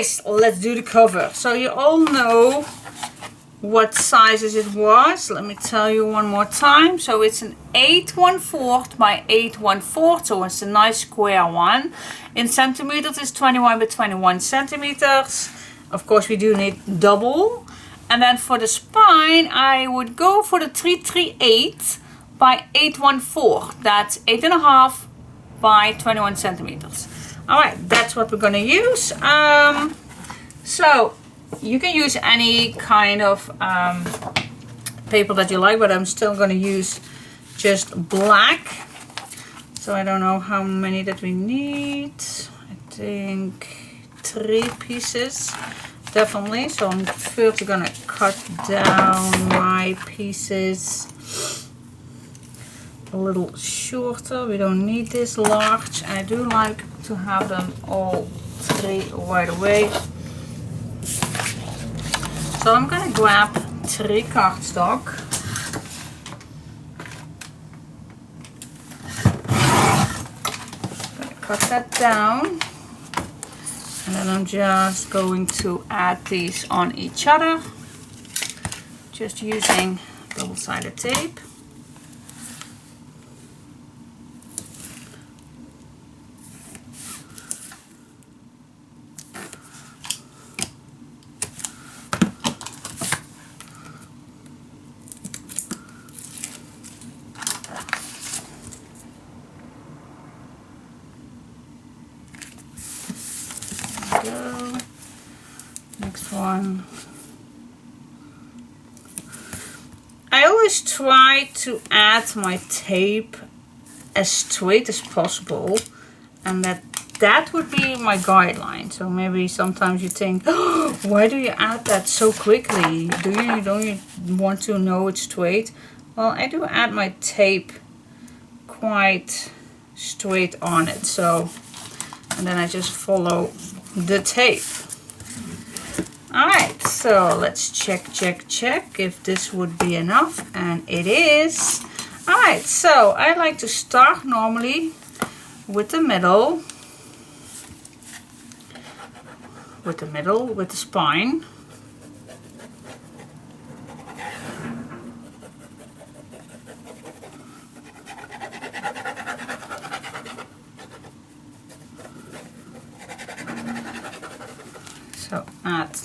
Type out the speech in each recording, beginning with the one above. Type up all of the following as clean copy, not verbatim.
Anyways, let's do the cover. So you all know what sizes it was. Let me tell you one more time. So it's an 8/1/4 by 8/1/4, so it's a nice square one. In centimeters it's 21 by 21 centimeters. Of course we do need double. And then for the spine I would go for the 338 by 8/1/4. That's 8.5 by 21 centimeters. Alright, that's what we're gonna use. So you can use any kind of paper that you like, but I'm still going to use just black. So I don't know how many that we need. I think 3 pieces, definitely. So I'm first going to cut down my pieces a little shorter. We don't need this large. I do like to have them all 3 right away. So I'm gonna grab 3 cardstock. Gonna cut that down. And then I'm just going to add these on each other. Just using double-sided tape. Go. Next one. I always try to add my tape as straight as possible, and that would be my guideline. So maybe sometimes you think, oh, why do you add that so quickly? Don't you want to know it's straight? Well, I do add my tape quite straight on it. So, and then I just follow the tape. Alright, so let's check if this would be enough, and it is. Alright, so I like to start normally with the middle, with the spine. So add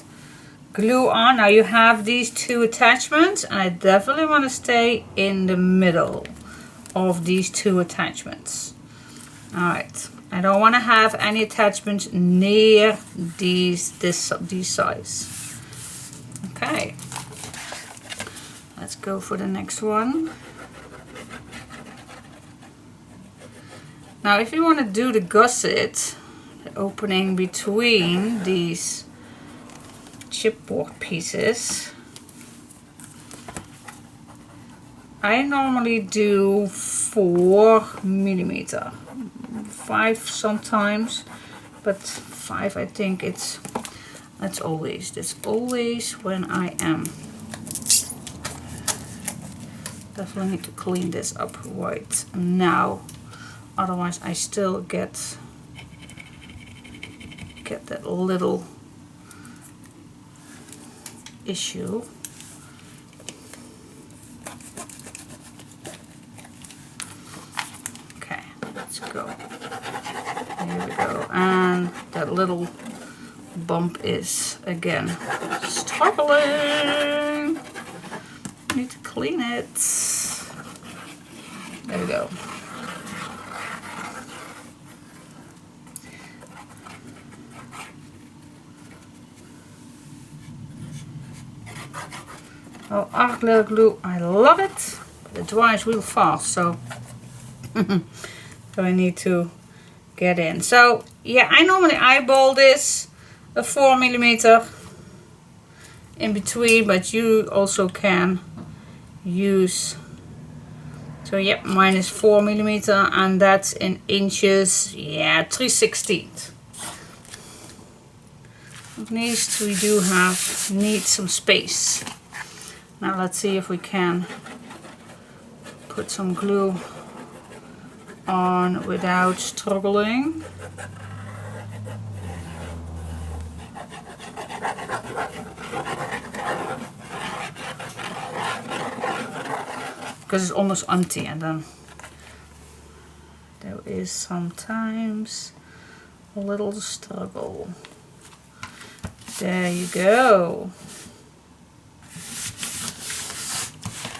glue on. Now you have these 2 attachments, and I definitely want to stay in the middle of these 2 attachments. Alright, I don't want to have any attachments near these size. Okay, let's go for the next one. Now if you want to do the gusset, the opening between these chipboard pieces, I normally do 4mm, 5 sometimes, but 5 I think that's always when I am. Definitely need to clean this up right now, otherwise I still get that little issue. Okay, let's go. Here we go. And that little bump is again struggling. Need to clean it. There we go. Oh, art glitter glue, I love it. It dries real fast, so so I need to get in. So yeah, I normally eyeball this a 4mm in between, but you also can use. So yep, mine is 4mm, and that's in inches. Yeah, 3/16. At least we do need some space. Now let's see if we can put some glue on without struggling. Because it's almost empty, and then there is sometimes a little struggle. There you go.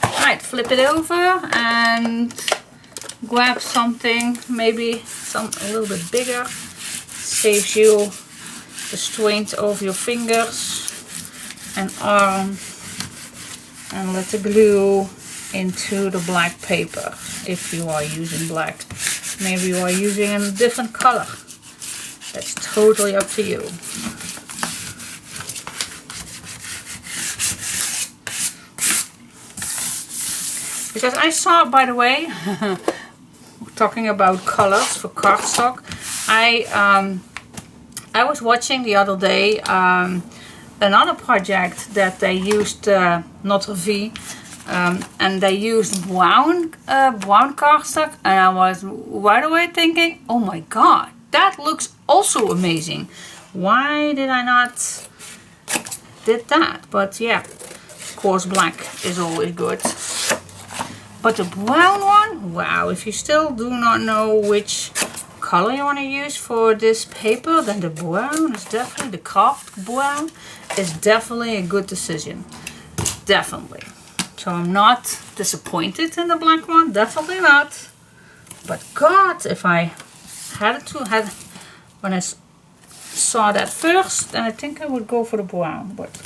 Alright, flip it over and grab something, maybe a little bit bigger. Saves you the strains over your fingers and arm, and let the glue into the black paper if you are using black. Maybe you are using a different color. That's totally up to you. Because I saw, by the way, talking about colors for cardstock, I was watching the other day another project that they used Notre Vie. And they used brown cardstock, and I was right away thinking, oh my god, that looks also amazing. Why did I not did that? But yeah, of course black is always good. But the brown one, wow, if you still do not know which color you want to use for this paper, then the brown is definitely, the craft brown is definitely a good decision. Definitely. So I'm not disappointed in the black one, definitely not. But God, if I had when I saw that first, then I think I would go for the brown. But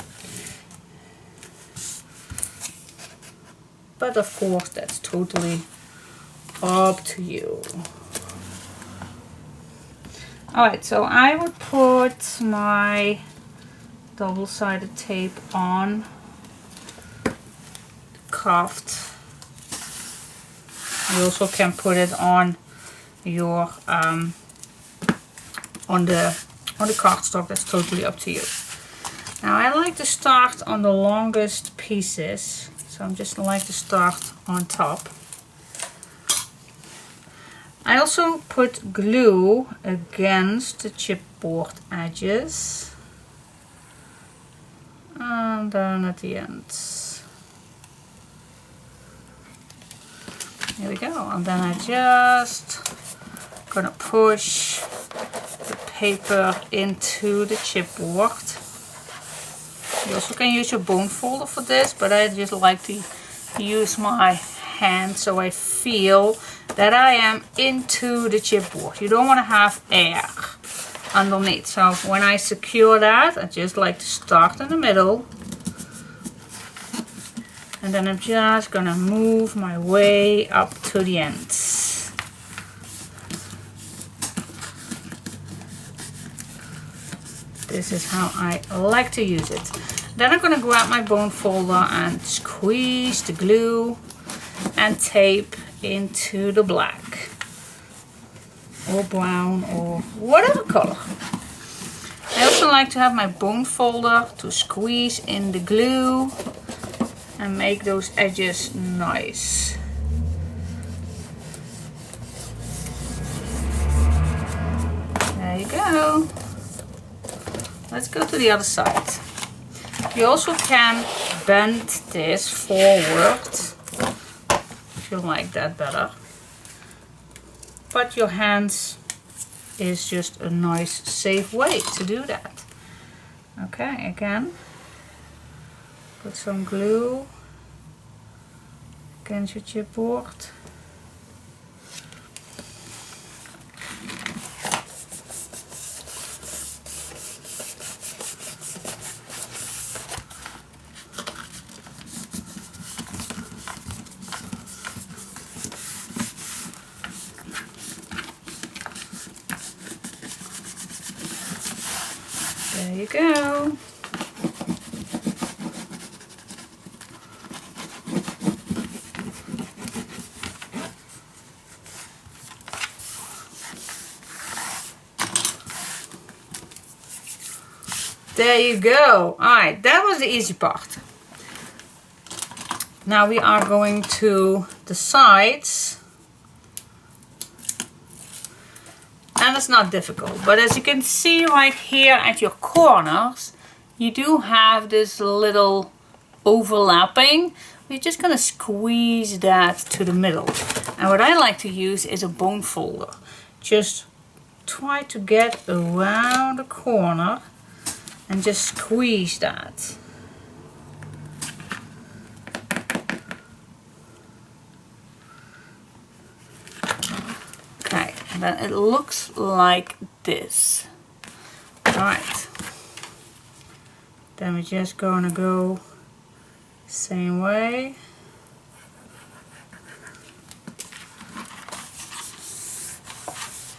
of course, that's totally up to you. Alright, so I would put my double-sided tape on craft. You also can put it on your on the cardstock. That's totally up to you. Now I like to start on the longest pieces, so I'm just like to start on top. I also put glue against the chipboard edges, and then at the ends. Here we go, and then I just gonna push the paper into the chipboard. You also can use your bone folder for this, but I just like to use my hand so I feel that I am into the chipboard. You don't want to have air underneath. So when I secure that, I just like to start in the middle. And then I'm just gonna move my way up to the ends. This is how I like to use it. Then I'm gonna grab my bone folder and squeeze the glue and tape into the black or brown or whatever color. I also like to have my bone folder to squeeze in the glue and make those edges nice. There you go. Let's go to the other side. You also can bend this forward if you like that better. But your hands is just a nice, safe way to do that. Okay, again. Put some glue against your chipboard. There you go. There you go. Alright, that was the easy part. Now we are going to the sides. And it's not difficult. But as you can see right here at your corners, you do have this little overlapping. We're just gonna squeeze that to the middle. And what I like to use is a bone folder. Just try to get around the corner and just squeeze that. Okay, and then it looks like this. Alright. Then we're just gonna go same way.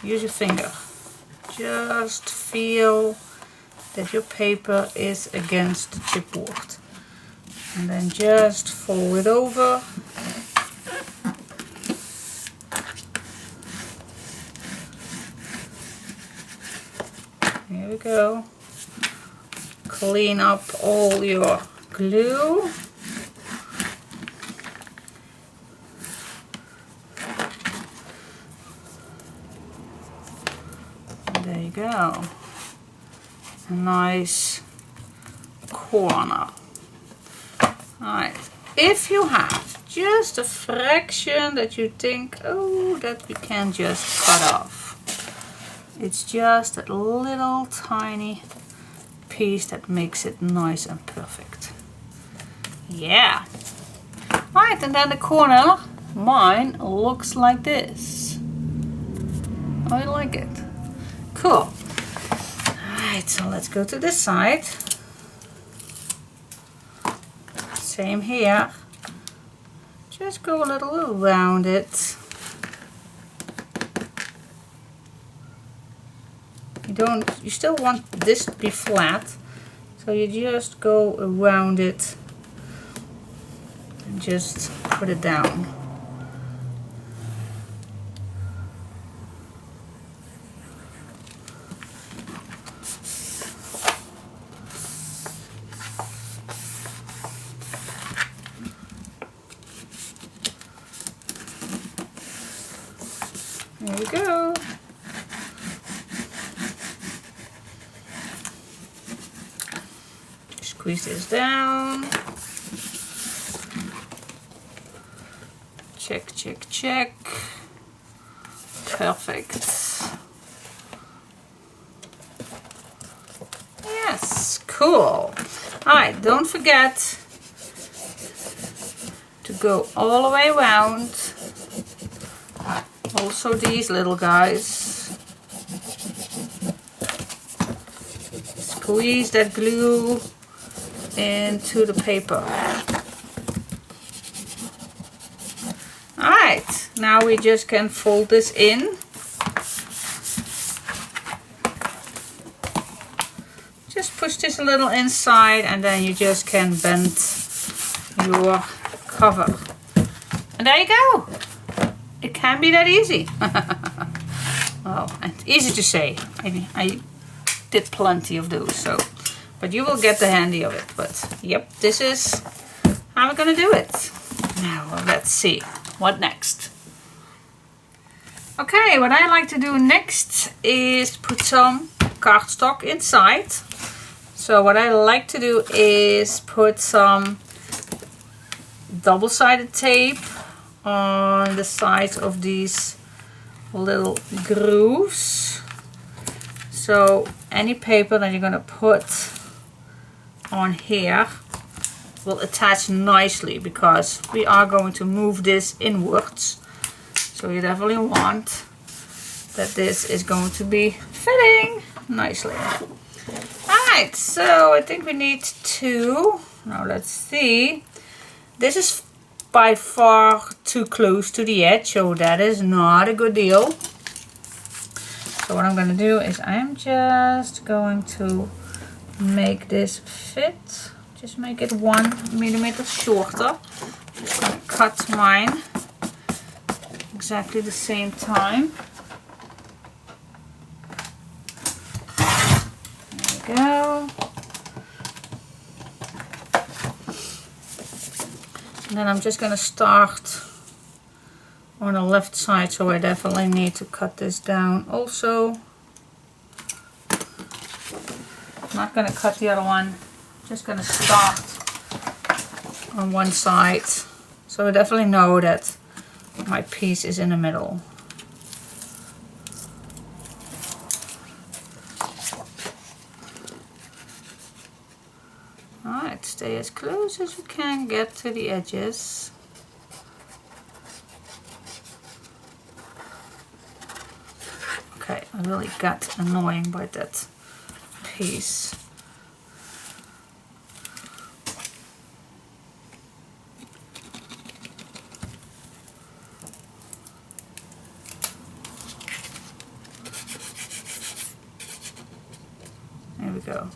Use your finger. Just feel that your paper is against the chipboard. And then just fold it over. Here we go. Clean up all your glue. There you go. A nice corner. Alright, if you have just a fraction that you think, oh, that we can just cut off. It's just that little tiny piece that makes it nice and perfect. Yeah. Right, and then the corner, mine looks like this. I like it. Cool. Alright, so let's go to this side. Same here. Just go a little around it. You still want this to be flat, so you just go around it and just put it down. There we go. Squeeze this down. Check, check, check. Perfect. Yes, cool. Alright, don't forget to go all the way around. Also these little guys. Squeeze that glue into the paper. Alright, now we just can fold this in. Just push this a little inside and then you just can bend your cover. And there you go. It can be that easy. Well, it's easy to say. I did plenty of those, so. But you will get the handy of it. But yep, this is how we're gonna do it. Now let's see what next. Okay, what I like to do next is put some cardstock inside. So what I like to do is put some double-sided tape on the sides of these little grooves. So any paper that you're gonna put on here will attach nicely because we are going to move this inwards. So you definitely want that this is going to be fitting nicely. Alright, so I think we need two. Now let's see. This is by far too close to the edge, so that is not a good deal. So what I'm going to do is I'm just going to make this fit. Just make it 1 millimeter shorter. Just going to cut mine exactly the same time. There we go. And then I'm just going to start on the left side, so I definitely need to cut this down also. I'm not going to cut the other one Just gonna start on one side, so I definitely know that my piece is in the middle. Alright, stay as close as you can get to the edges. Okay, I really got annoying by that piece. There we go.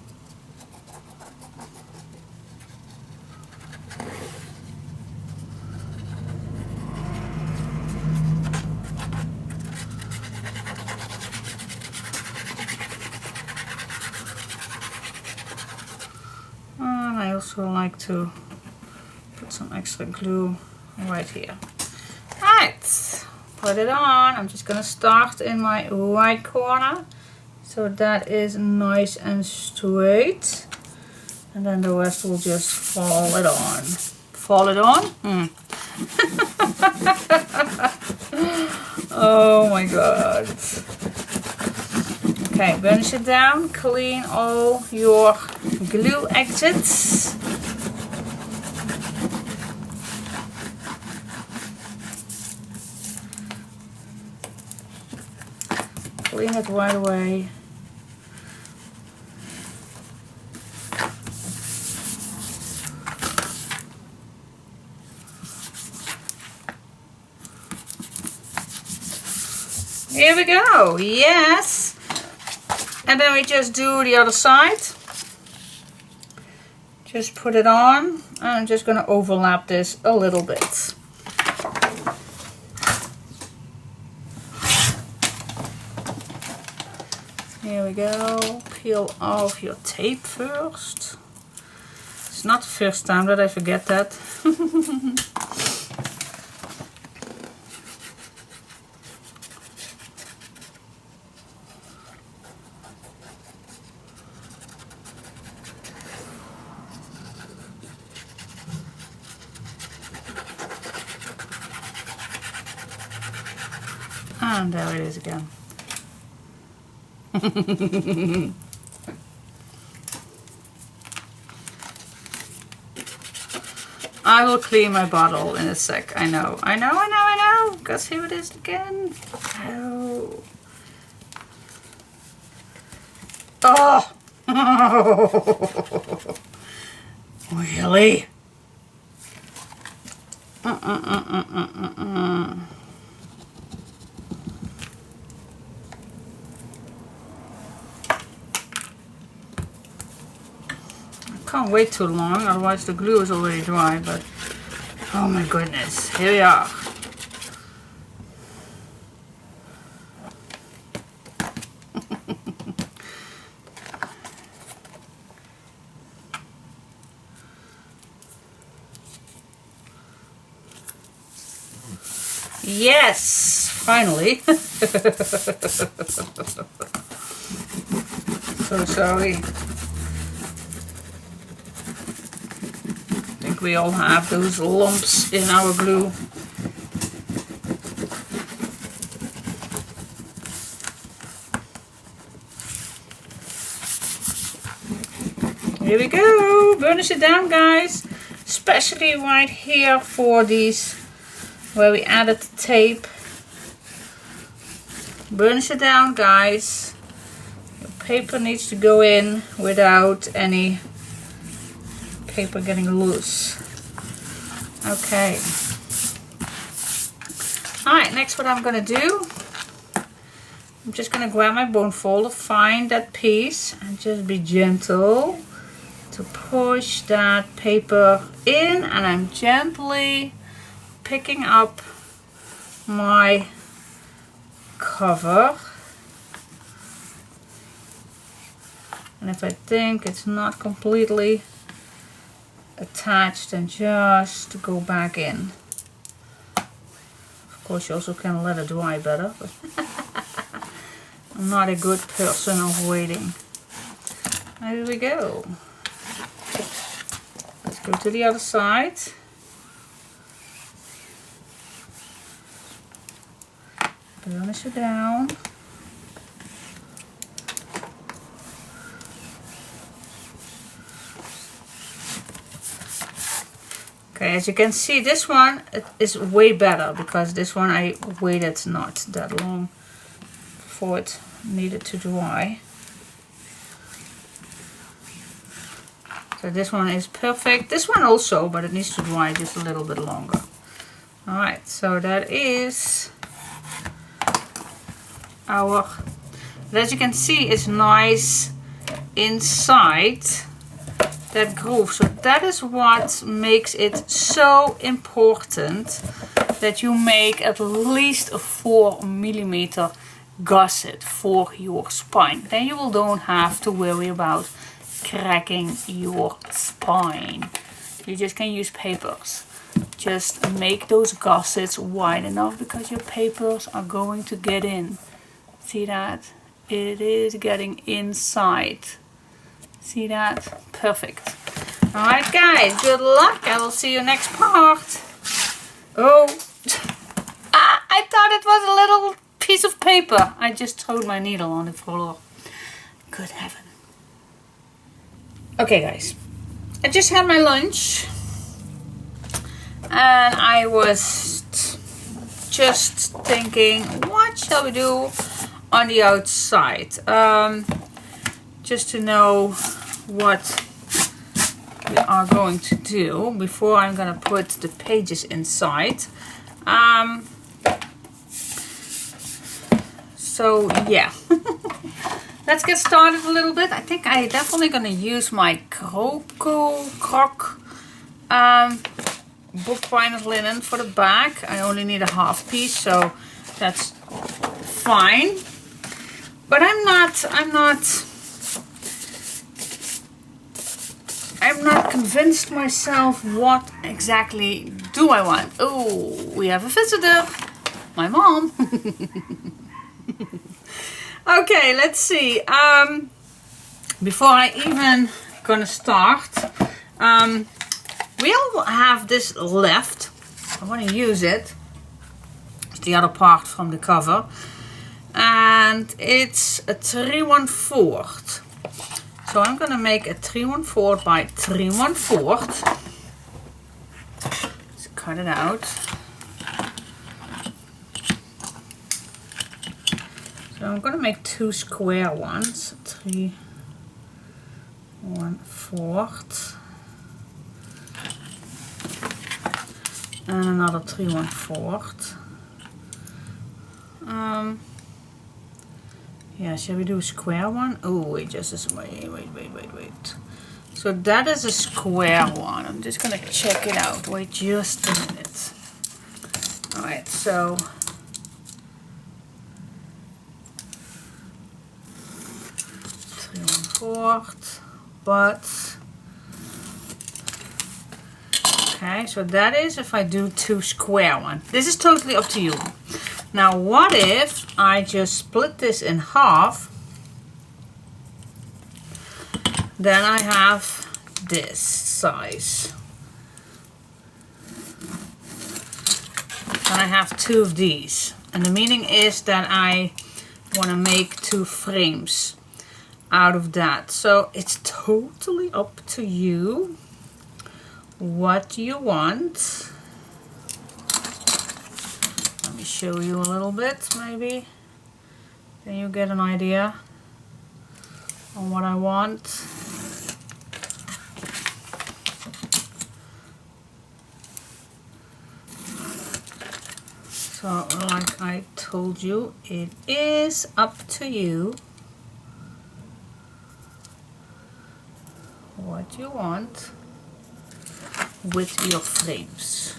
I also like to put some extra glue right here. Alright, put it on. I'm just gonna start in my right corner, so that is nice and straight, and then the rest will just fall it on. Fall it on? Oh my god. Okay, burnish it down, clean all your glue exits. Clean it right away. Here we go, yes. And then we just do the other side. Just put it on. I'm just going to overlap this a little bit. Here we go. Peel off your tape first. It's not the first time that I forget that. And there it is again. I will clean my bottle in a sec. I know. Because here it is again. Oh. Oh. Really? Can't wait too long, otherwise the glue is already dry, but oh my goodness, here we are. Yes, finally. So sorry. We all have those lumps in our glue. Here we go. Burnish it down, guys. Especially right here for these where we added the tape. Burnish it down, guys. Your paper needs to go in without any paper getting loose. Okay. Alright, next what I'm going to do, I'm just going to grab my bone folder, find that piece, and just be gentle to push that paper in, and I'm gently picking up my cover. And if I think it's not completely attached, and just go back in. Of course you also can let it dry better, but I'm not a good person of waiting. There we go. Go to the other side. Burnish it down. Okay, as you can see, this one is way better because this one I waited not that long before it needed to dry. So this one is perfect. This one also, but it needs to dry just a little bit longer. Alright, so that is our, as you can see, it's nice inside that groove. So that is what makes it so important that you make at least a 4mm gusset for your spine. Then you don't have to worry about cracking your spine. You just can use papers. Just make those gussets wide enough because your papers are going to get in. See that? It is getting inside. See that? Perfect. Alright guys, good luck. I will see you next part. Oh, I thought it was a little piece of paper. I just threw my needle on the floor. Good heaven. Okay guys, I just had my lunch and I was just thinking, what shall we do on the outside? Just to know what we are going to do before I'm going to put the pages inside. So yeah, let's get started a little bit. I think I definitely going to use my croc bookbinders linen for the back. I only need a half piece, so that's fine. But I'm not convinced myself what exactly do I want. Oh, we have a visitor. My mom. Okay, let's see. Before I even gonna start, we'll have this left. I want to use it. It's the other part from the cover. And it's a 3/1/4. So I'm going to make a 3/1/4 by 3/1/4. Let's cut it out. So I'm going to make two square ones. 3/1/4. And another 3/1/4. Yeah, shall we do a square one? Oh, wait, just a wait. So that is a square one. I'm just gonna check it out. Wait just a minute. Alright, so 3/1/4, but okay, so that is if I do two square ones. This is totally up to you. Now what if I just split this in half, then I have this size. And I have two of these. And the meaning is that I want to make two frames out of that. So it's totally up to you what you want. Show you a little bit maybe, then you get an idea on what I want. So like I told you, it is up to you what you want with your frames.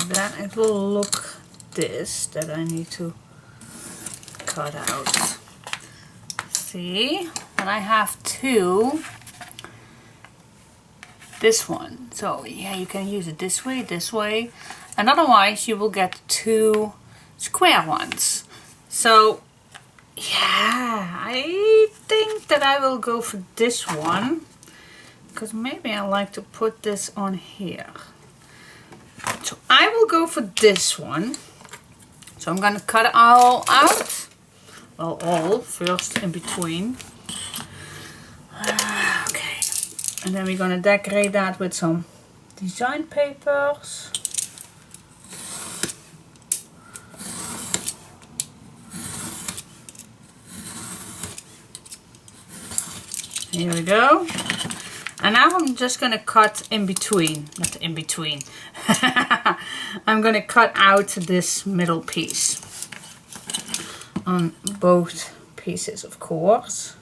Then it will look this that I need to cut out. See, and I have two this one. So yeah, you can use it this way, and otherwise you will get 2 square ones. So yeah, I think that I will go for this one, because maybe I like to put this on here. So I will go for this one. So I'm gonna cut it all out. Well, all first in between. Okay, and then we're gonna decorate that with some design papers. Here we go. And now I'm just gonna cut in between, not in between. I'm gonna cut out this middle piece on both pieces, of course.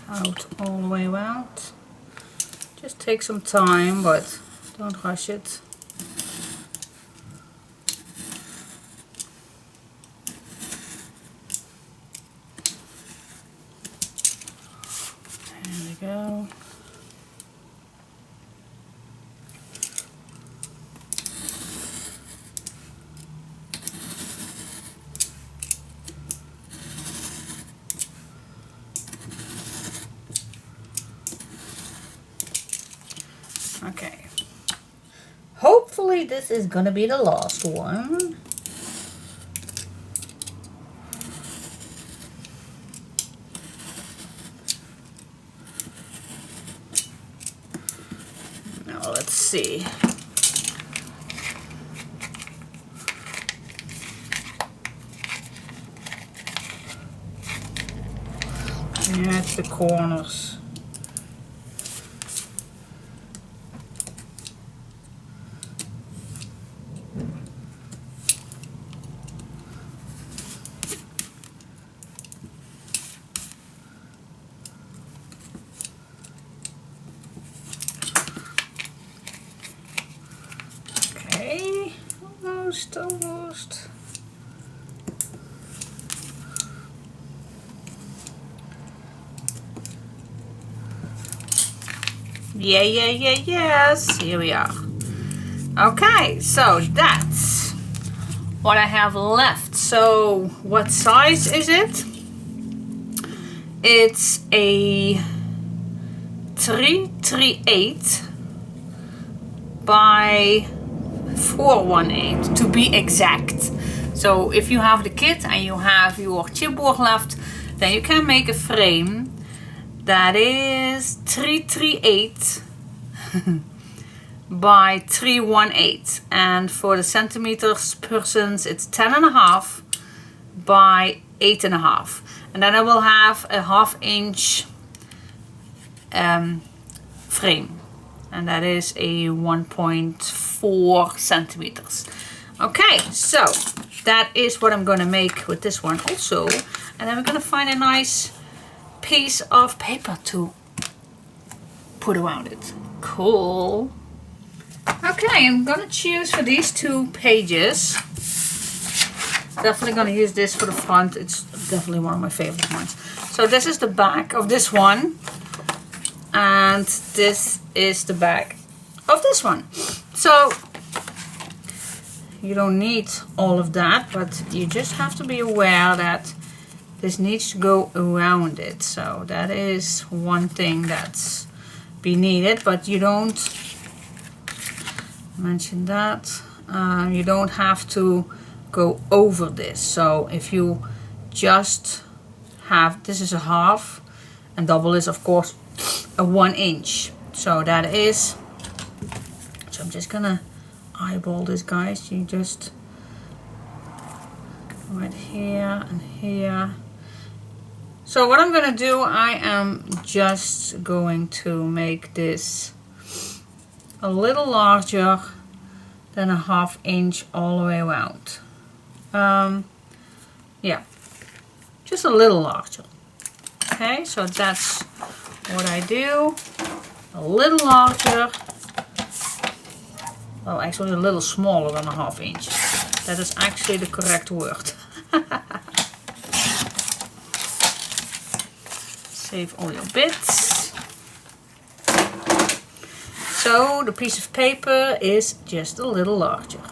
Out all the way out. Just take some time, but don't rush it. There we go. Okay, hopefully this is gonna be the last one. Now let's see. Yeah, it's the corners. Almost. Yes. Here we are. Okay, so that's what I have left. So what size is it? It's a 338 by 418 to be exact. So if you have the kit and you have your chipboard left, then you can make a frame that is 338 by 318, and for the centimeters persons it's 10.5 by 8.5, and then I will have a 1/2 inch frame, and that is a 1.4 centimeters. Okay, so that is what I'm gonna make with this one also, and then we're gonna find a nice piece of paper to put around it. Cool. Okay, I'm gonna choose for these 2 pages. Definitely gonna use this for the front. It's definitely one of my favorite ones. So this is the back of this one, and this is the back of this one. So you don't need all of that, but you just have to be aware that this needs to go around it. So that is one thing that's be needed, but you don't mention that. You don't have to go over this. So if you just have, this is a 1/2, and double is of course a 1 inch. So that is, so I'm just gonna eyeball this, guys. You just right here and here. So what I'm gonna do, I am just going to make this a little larger than a 1/2 inch all the way around. Yeah, just a little larger. Okay, so that's what I do. a little larger. Well, actually a little smaller than a 1/2 inch. That is actually the correct word. Save all your bits. So the piece of paper is just a little larger.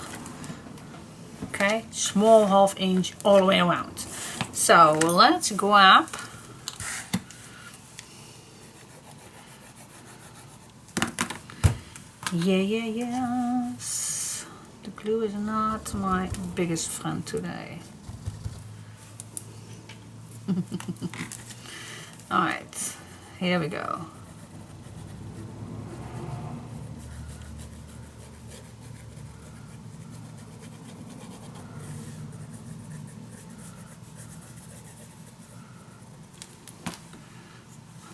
Okay, small 1/2 inch all the way around. So let's grab yes. The glue is not my biggest friend today. Alright, here we go.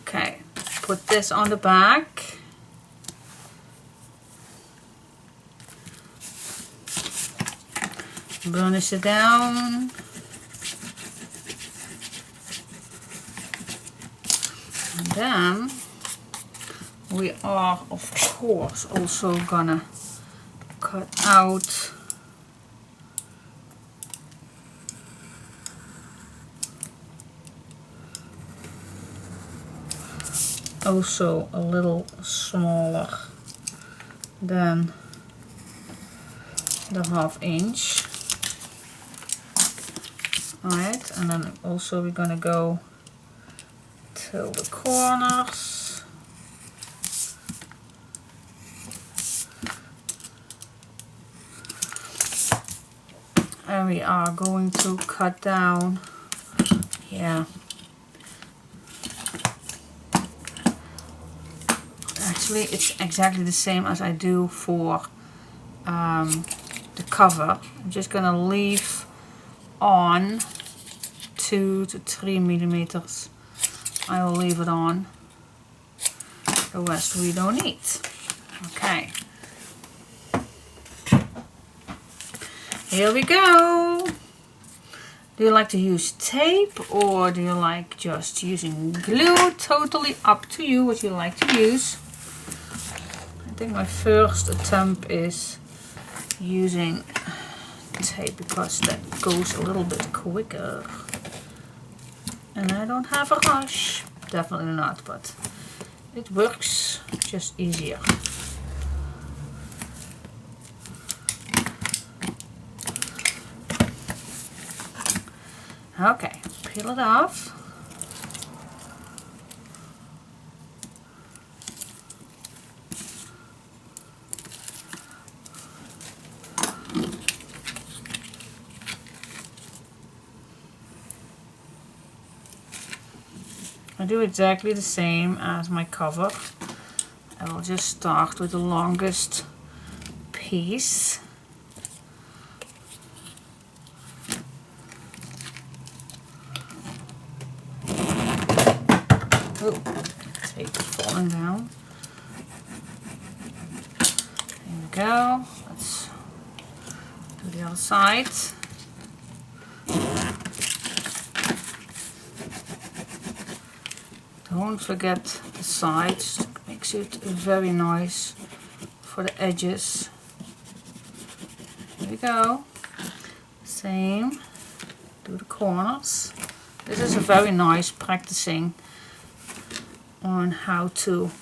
Okay, put this on the back. Burnish it down. And then we are of course also gonna cut out also a little smaller than the 1/2 inch. Alright, and then also we're gonna go till the corners. And we are going to cut down, yeah. Actually, it's exactly the same as I do for the cover. I'm just gonna leave on 2 to 3 millimeters. I will leave it on. The rest we don't need. Okay. Here we go. Do you like to use tape or do you like just using glue? Totally up to you what you like to use. I think my first attempt is using tape because that goes a little bit quicker. And I don't have a rush. Definitely not, but it works just easier. Okay, peel it off. I do exactly the same as my cover. I will just start with the longest piece. Oh, tape is falling down. There we go. Let's do the other side. Don't forget the sides, it makes it very nice for the edges. Here we go. Same, do the corners. This is a very nice practicing on how to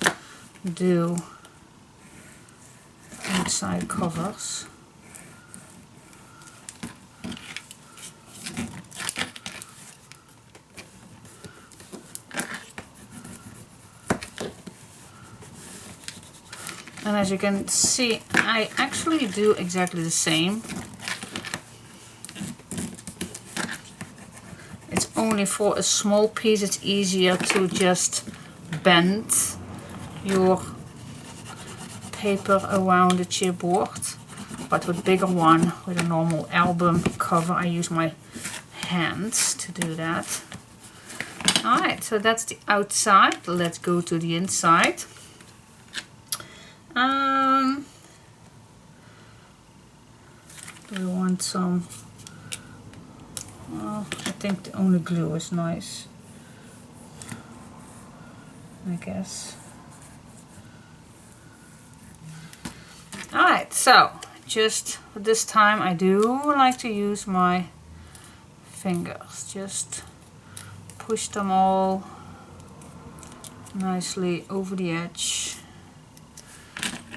do inside covers. And as you can see, I actually do exactly the same. It's only for a small piece, it's easier to just bend your paper around the chipboard. But with bigger one, with a normal album cover, I use my hands to do that. Alright, so that's the outside. Let's go to the inside. Do we want some? Well, I think the only glue is nice, I guess. Alright, so just this time I do like to use my fingers. Just push them all nicely over the edge.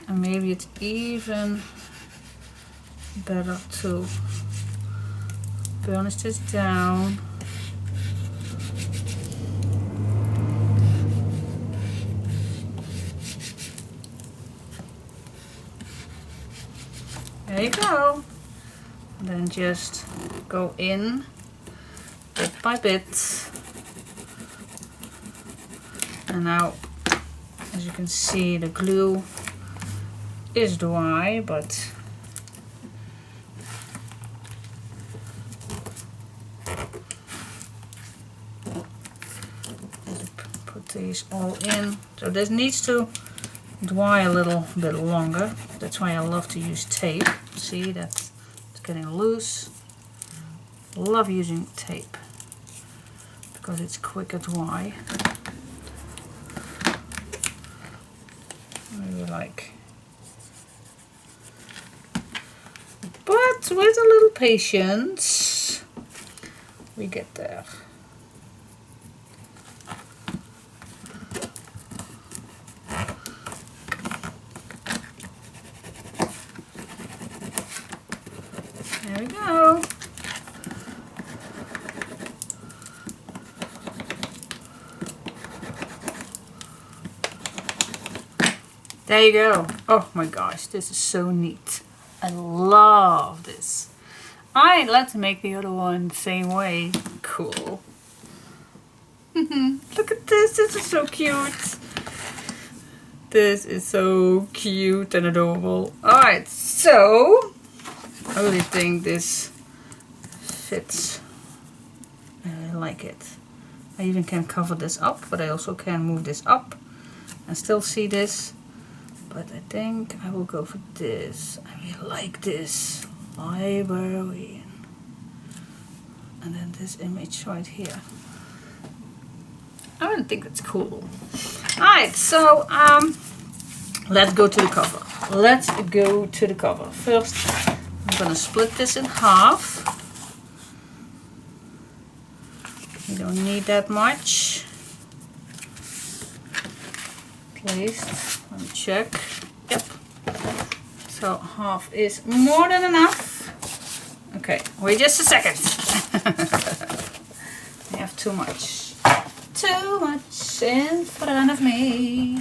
And maybe it's even better to burnish this down. There you go. And then just go in bit by bit. And now, as you can see, the glue is dry, but put these all in. So this needs to dry a little bit longer. That's why I love to use tape. See that it's getting loose. Love using tape because it's quicker dry. Maybe like, but with a little patience we get there. There we go. There you go. Oh my gosh, this is so neat. I love this. Alright, let's make the other one the same way. Cool. Look at this, this is so cute. This is so cute and adorable. Alright, so I really think this fits. I like it. I even can cover this up, but I also can move this up and still see this. But I think I will go for this. I really like this. Librarian. And then this image right here. I really think that's cool. Alright, so let's go to the cover. Let's go to the cover. First, I'm gonna split this in half. You don't need that much. At least, let me check. Yep. So half is more than enough. Okay, wait just a second. I have too much. Too much in front of me.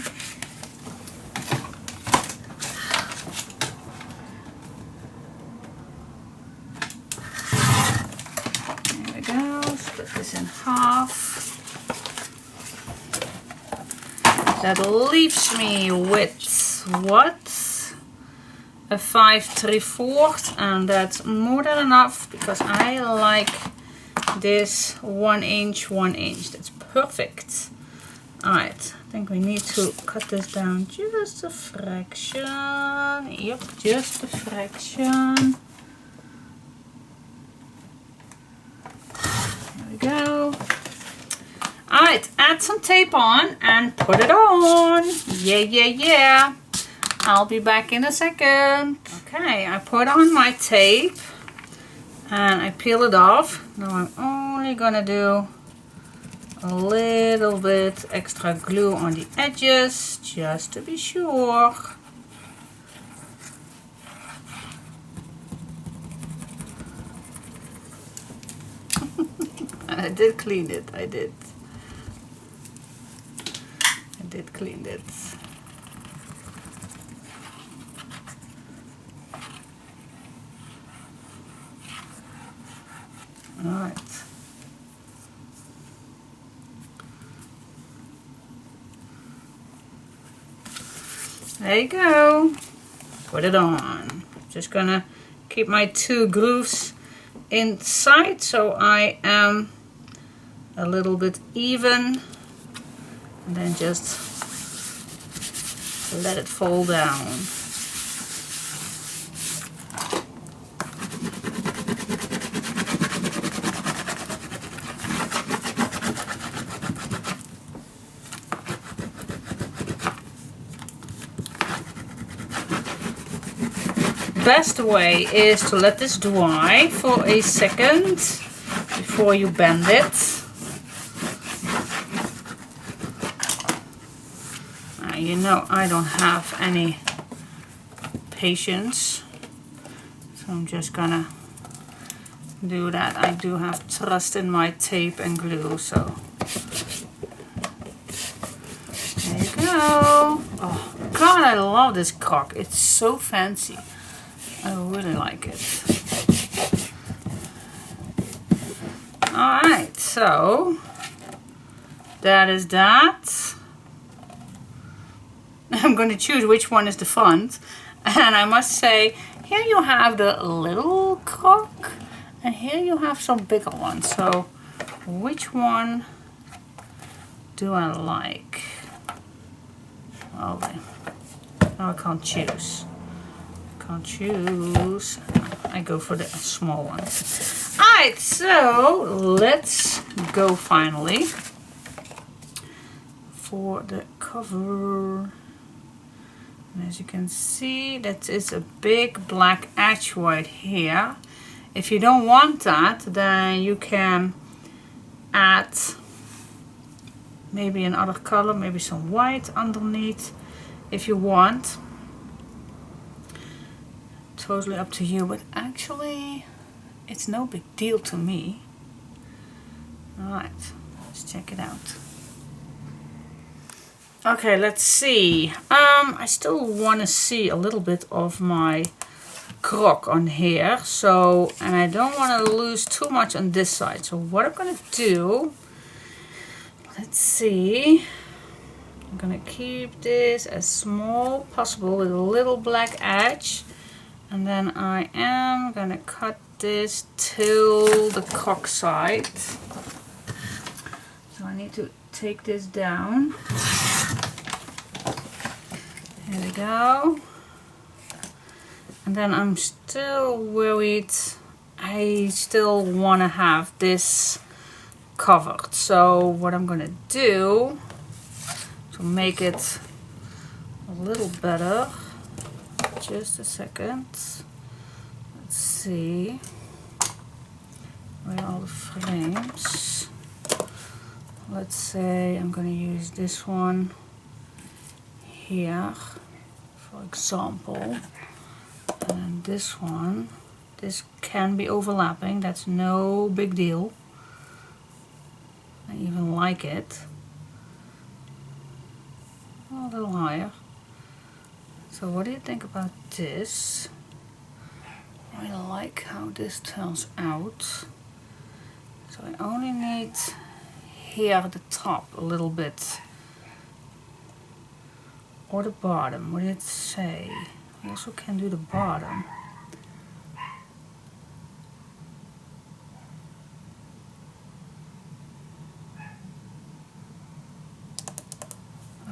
There we go. Split this in half. That leaves me with what? A 5 3/4, and that's more than enough because I like this 1 inch, 1 inch. That's perfect. Alright, I think we need to cut this down just a fraction. Yep, just a fraction. There we go. Alright, add some tape on and put it on. Yeah, yeah, yeah. I'll be back in a second. Okay, I put on my tape and I peel it off. Now I'm only gonna do a little bit extra glue on the edges just to be sure. I did clean it, I did clean it. Alright. There you go. Put it on. Just gonna keep my 2 grooves inside so I am a little bit even. And then just let it fall down. best way is to let this dry for a second before you bend it. You know I don't have any patience, so I'm just gonna do that. I do have trust in my tape and glue, so there you go. Oh God, I love this croc. It's so fancy. I really like it. Alright, so that is that. I'm going to choose which one is the front, and I must say, here you have the little croc and here you have some bigger ones. So which one do I like? Oh, no, I can't choose. I go for the small one. Alright, so let's go finally for the cover. And as you can see, that is a big black edge right here. If you don't want that, then you can add maybe another color, maybe some white underneath if you want. Totally up to you, but actually it's no big deal to me. Alright, let's check it out. Okay, let's see. I still want to see a little bit of my croc on here, so, and I don't want to lose too much on this side. So what I'm gonna do, let's see, I'm gonna keep this as small as possible with a little black edge, and then I am gonna cut this till the croc side. So I need to take this down. There we go. And then I'm still worried, I still want to have this covered. So what I'm gonna do to make it a little better, just a second, let's see, where are all the frames? Let's say I'm gonna use this one here, for example, and this one. This can be overlapping, that's no big deal. I even like it. A little higher. So what do you think about this? I like how this turns out. So I only need here at the top a little bit, or the bottom. What did it say? I also can do the bottom.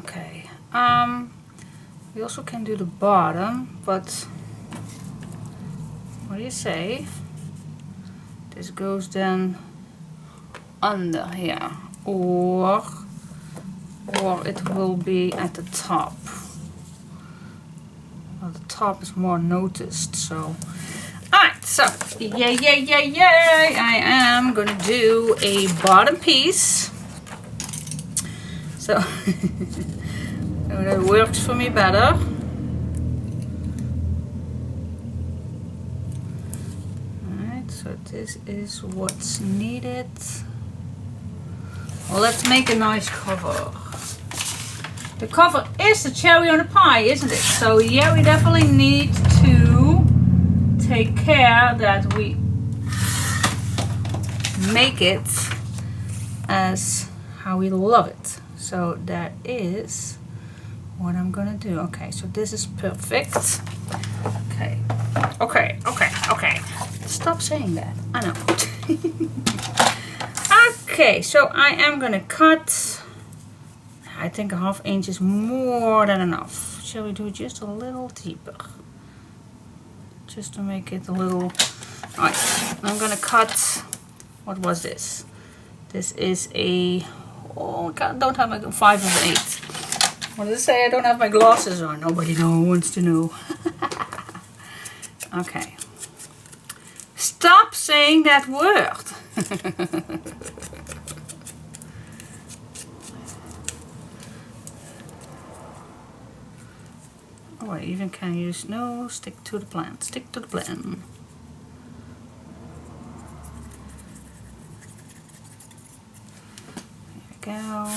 Okay. We also can do the bottom, but what do you say? This goes then under here, or it will be at the top. Well, the top is more noticed, so. Alright, so yay, I am gonna do a bottom piece. So that works for me better. Alright, so this is what's needed. Well, let's make a nice cover. The cover is the cherry on the pie, isn't it? So yeah, we definitely need to take care that we make it as how we love it. So that is what I'm gonna do. Okay, so this is perfect. Okay. Stop saying that. I know. Okay, so I am gonna cut, I think a ½ inch is more than enough. Shall we do just a little deeper? Just to make it a little... Alright, I'm gonna cut... What was this? This is a... Oh, I don't have my 5 of 8. What did it say? I don't have my glasses on. Nobody wants to know. Okay. Stop saying that word. Oh, I even can use, no, stick to the plan, stick to the plan. There we go.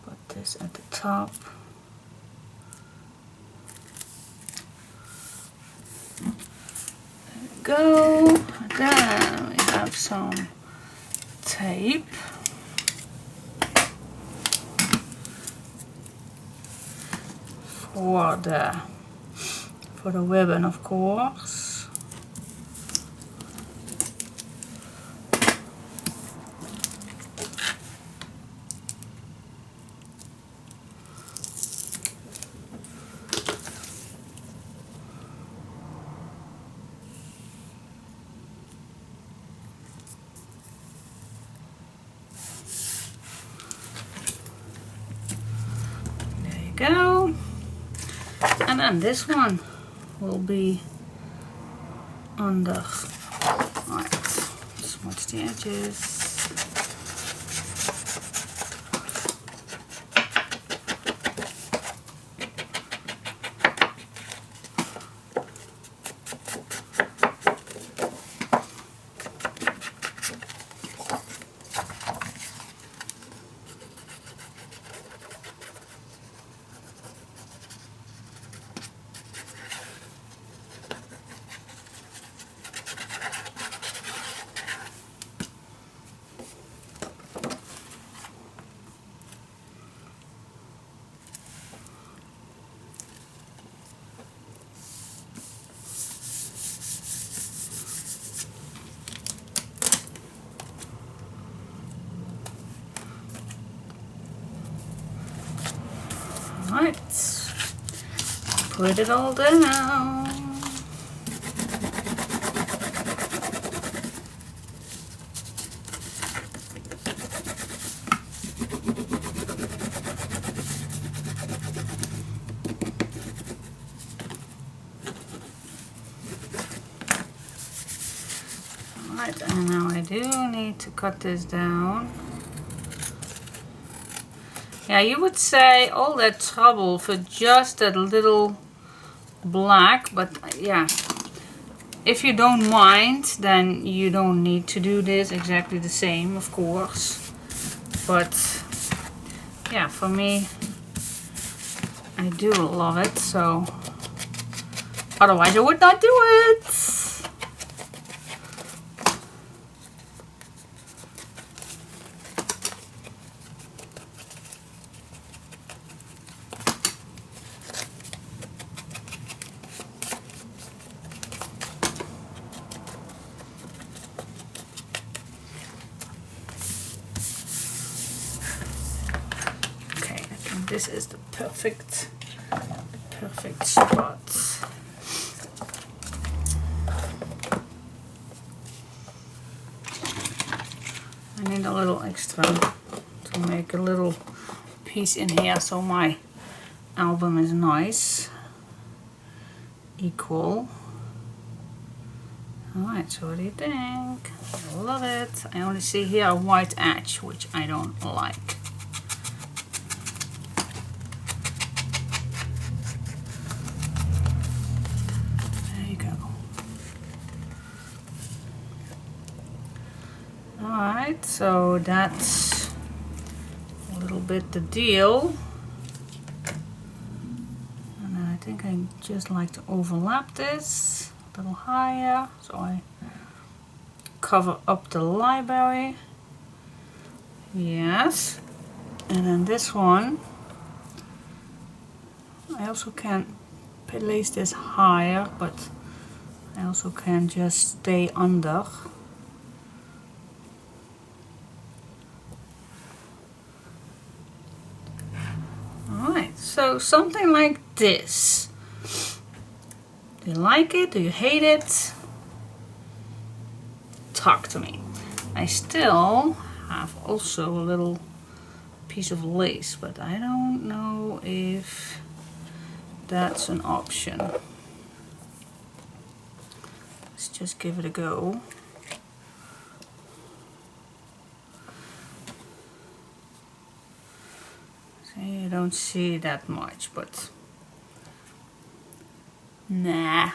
Put this at the top. There we go. Then we have some tape. For the ribbon, of course. There you go. And then this one will be under. Right, smudge the edges. Right, put it all down. Right, and now I do need to cut this down. Yeah, you would say all that trouble for just that little black, but yeah, if you don't mind, then you don't need to do this exactly the same, of course. But yeah, for me, I do love it, so otherwise I would not do it. This is the perfect spot. I need a little extra to make a little piece in here so my album is nice, equal. Alright, so what do you think? I love it. I only see here a white edge, which I don't like. Alright, so that's a little bit the deal. And then I think I just like to overlap this a little higher, so I cover up the library. Yes. And then this one, I also can place this higher, but I also can just stay under. So something like this. Do you like it? Do you hate it? Talk to me. I still have also a little piece of lace, but I don't know if that's an option. just give it a go. So you don't see that much, but nah,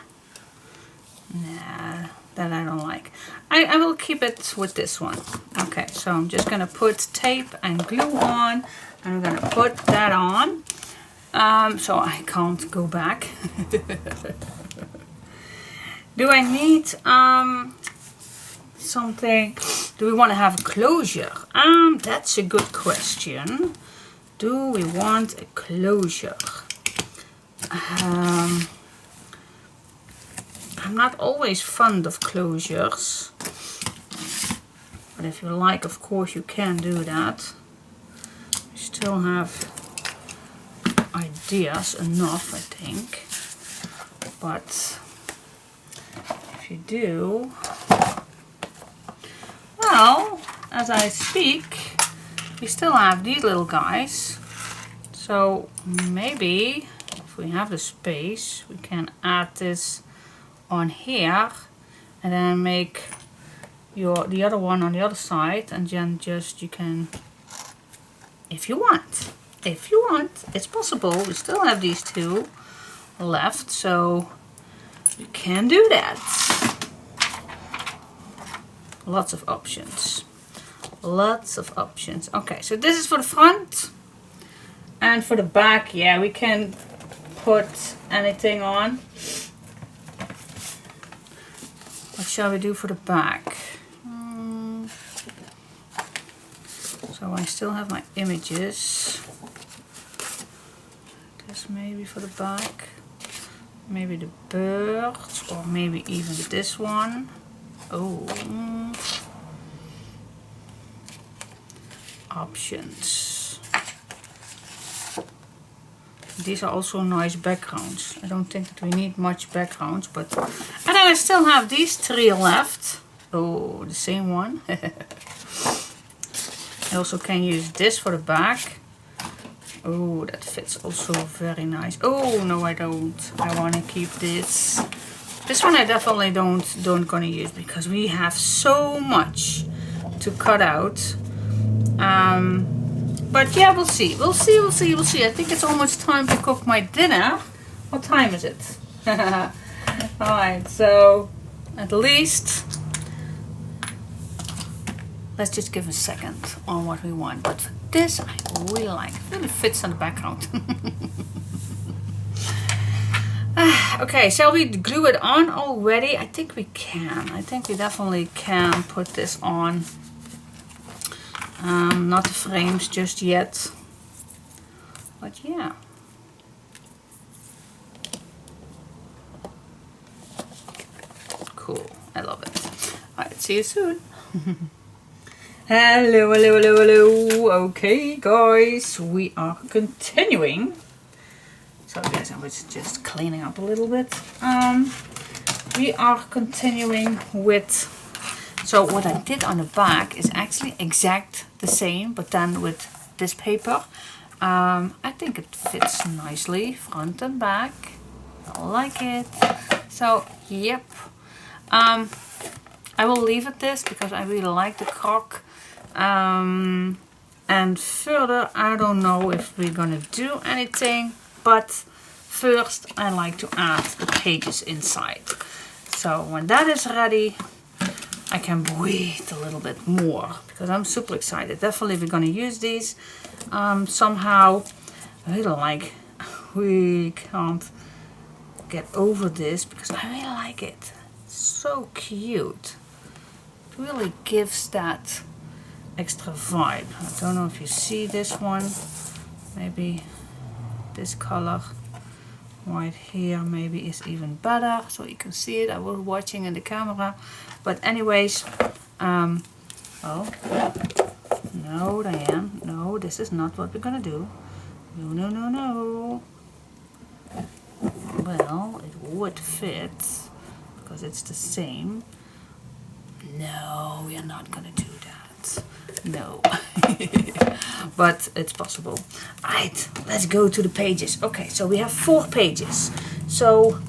that I don't like. I will keep it with this one. Okay, so I'm just gonna put tape and glue on, and I'm gonna put that on. So I can't go back. Do I need something? Do we want to have a closure? That's a good question. Do we want a closure? I'm not always fond of closures, but if you like, of course, you can do that. You still have ideas enough, I think, but if you do, well, as I speak, we still have these little guys, so maybe if we have the space, we can add this on here and then make the other one on the other side, and then just you can, if you want, it's possible. We still have these two left, so you can do that. Lots of options. Okay, so this is for the front, and for the back, yeah, we can put anything on. What shall we do for the back? So I still have my images. This maybe for the back. Maybe the birds, or maybe even this one. Oh. Options. These are also nice backgrounds. I don't think that we need much backgrounds, but... And then I still have these three left. Oh, the same one. I also can use this for the back. Oh, that fits also very nice. Oh, no, I don't. I want to keep this. This one I definitely don't gonna use, because we have so much to cut out. But yeah, we'll see. I think it's almost time to cook my dinner. What time is it? Alright, so at least let's just give a second on what we want. But for this, I really like it. It really fits on the background. Okay, shall we glue it on already? I think we can. I think we definitely can put this on. Not the frames just yet, but yeah. Cool, I love it. Alright, see you soon. Hello. Okay, guys, we are continuing. So guys, I was just cleaning up a little bit. We are continuing with... So what I did on the back is actually exact the same, but then with this paper. I think it fits nicely, front and back. I like it. So, yep. I will leave it this because I really like the croc. And further, I don't know if we're gonna do anything, but first I like to add the pages inside. So when that is ready, I can breathe a little bit more, because I'm super excited. Definitely we're gonna use these somehow. I really like, we can't get over this because I really like it. It's so cute. It really gives that extra vibe. I don't know if you see this one. Maybe this color right here maybe is even better, so you can see it. I was watching in the camera, but anyways, oh no, Diane, no, this is not what we're gonna do. No. Well, it would fit because it's the same. No, we are not gonna do that. No. But it's possible. Alright, let's go to the pages. Okay, so we have 4 pages. So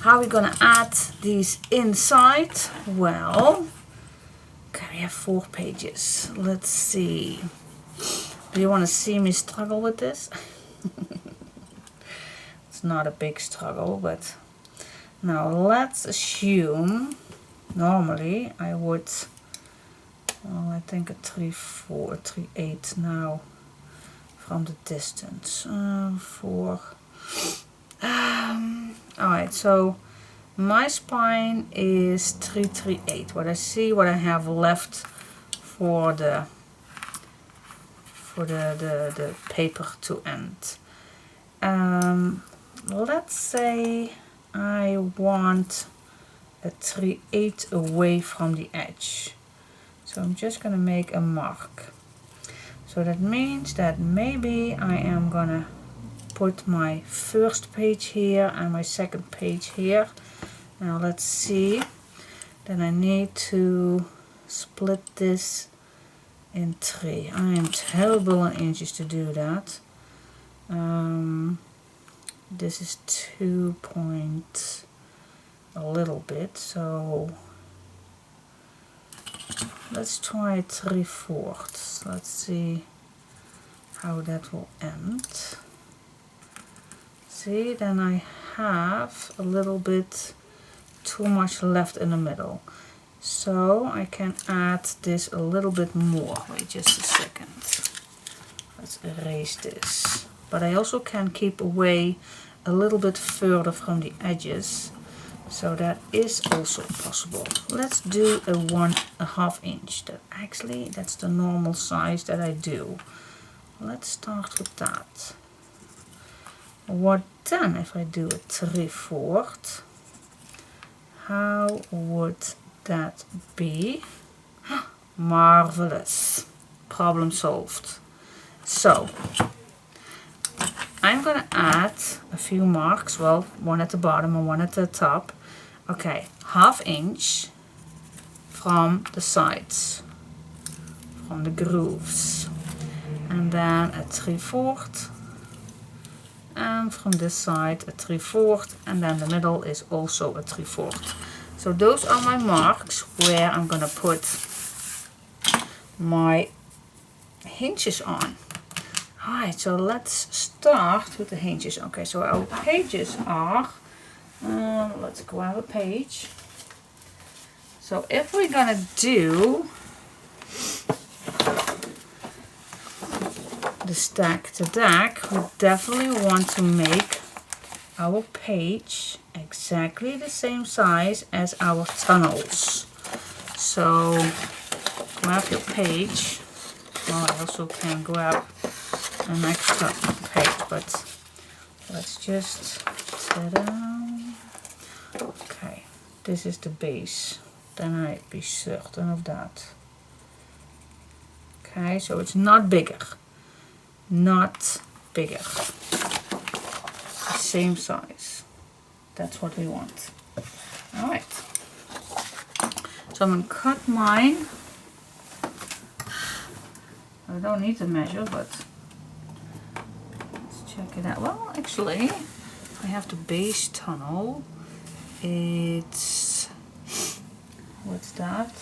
How are we gonna add these inside? Well, okay, we have 4 pages. Let's see. Do you want to see me struggle with this? It's not a big struggle, but now let's assume normally I would, well, I think a 3/4, 3/8 now from the distance. 4. Alright, so my spine is 3/3/8. What I see, what I have left for the paper to end. Let's say I want a 3/8 away from the edge. So I'm just gonna make a mark. So that means that maybe I am gonna put my first page here and my second page here. Now let's see. Then I need to split this in 3. I am terrible in inches to do that. This is 2 point a little bit, so let's try 3/4. Let's see how that will end. See, then I have a little bit too much left in the middle. So I can add this a little bit more. Wait just a second. Let's erase this. But I also can keep away a little bit further from the edges. So that is also possible. Let's do a 1/2 inch. That's the normal size that I do. Let's start with that. What then if I do a 3/4? How would that be? Marvelous. Problem solved. So I'm gonna add a few marks, well, one at the bottom and one at the top. Okay, 1/2 inch from the sides, from the grooves, and then a 3/4, and from this side a 3/4, and then the middle is also a 3/4. So those are my marks where I'm gonna put my hinges on. Alright, so let's start with the hinges. Okay, so our pages are, let's grab a page. So if we're gonna do the stack to deck, we definitely want to make our page exactly the same size as our tunnels. So grab your page. Well, I also can grab an extra page, but let's just okay, this is the base, then I'd be certain of that. Okay, so it's not bigger, the same size. That's what we want. Alright, so I'm going to cut mine. I don't need to measure, but let's check it out. Well, actually, I have the base tunnel. It's, what's that?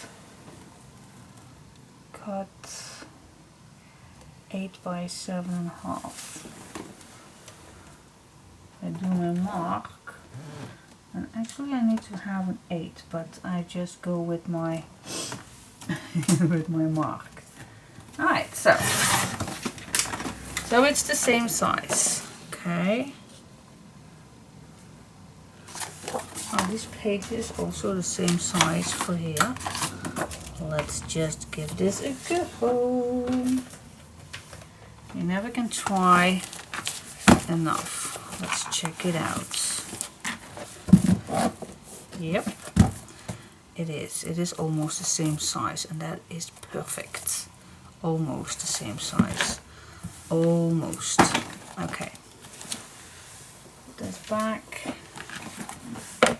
Cut 8 by 7.5. I do my mark, and actually I need to have an 8, but I just go with my with my mark. Alright, so it's the same size. Okay. Are these pages also the same size for here? Let's just give this a go. You never can try enough. Let's check it out. Yep, it is. It is almost the same size, and that is perfect. Almost the same size. Almost. Okay. Put this back.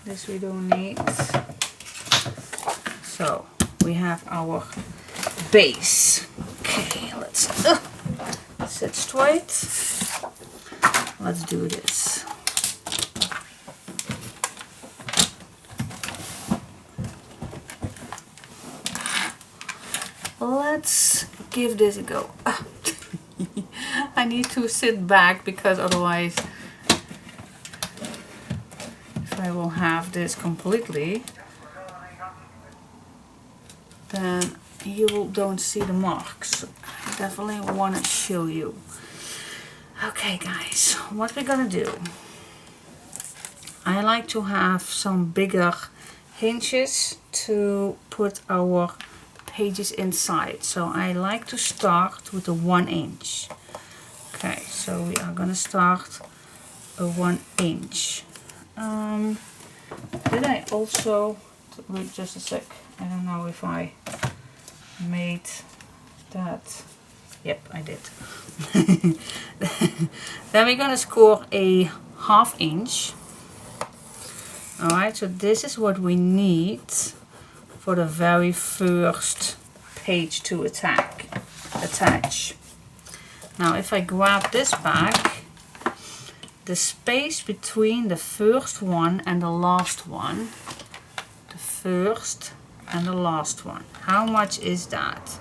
This we don't need. So we have our base. Okay, let's sit straight. Let's do this. let's give this a go. I need to sit back because otherwise, if I will have this completely, then you don't see the marks. I definitely want to show you. Okay guys, what we're gonna do, I like to have some bigger hinges to put our pages inside. So I like to start with a 1 inch. Okay, so we are gonna start a 1 inch. Did I also, wait just a sec, I don't know if I made that. Yep, I did. Then we're gonna score a 1/2 inch. Alright, so this is what we need for the very first page to attach. Now if I grab this back, the space between the first one and the last one, how much is that?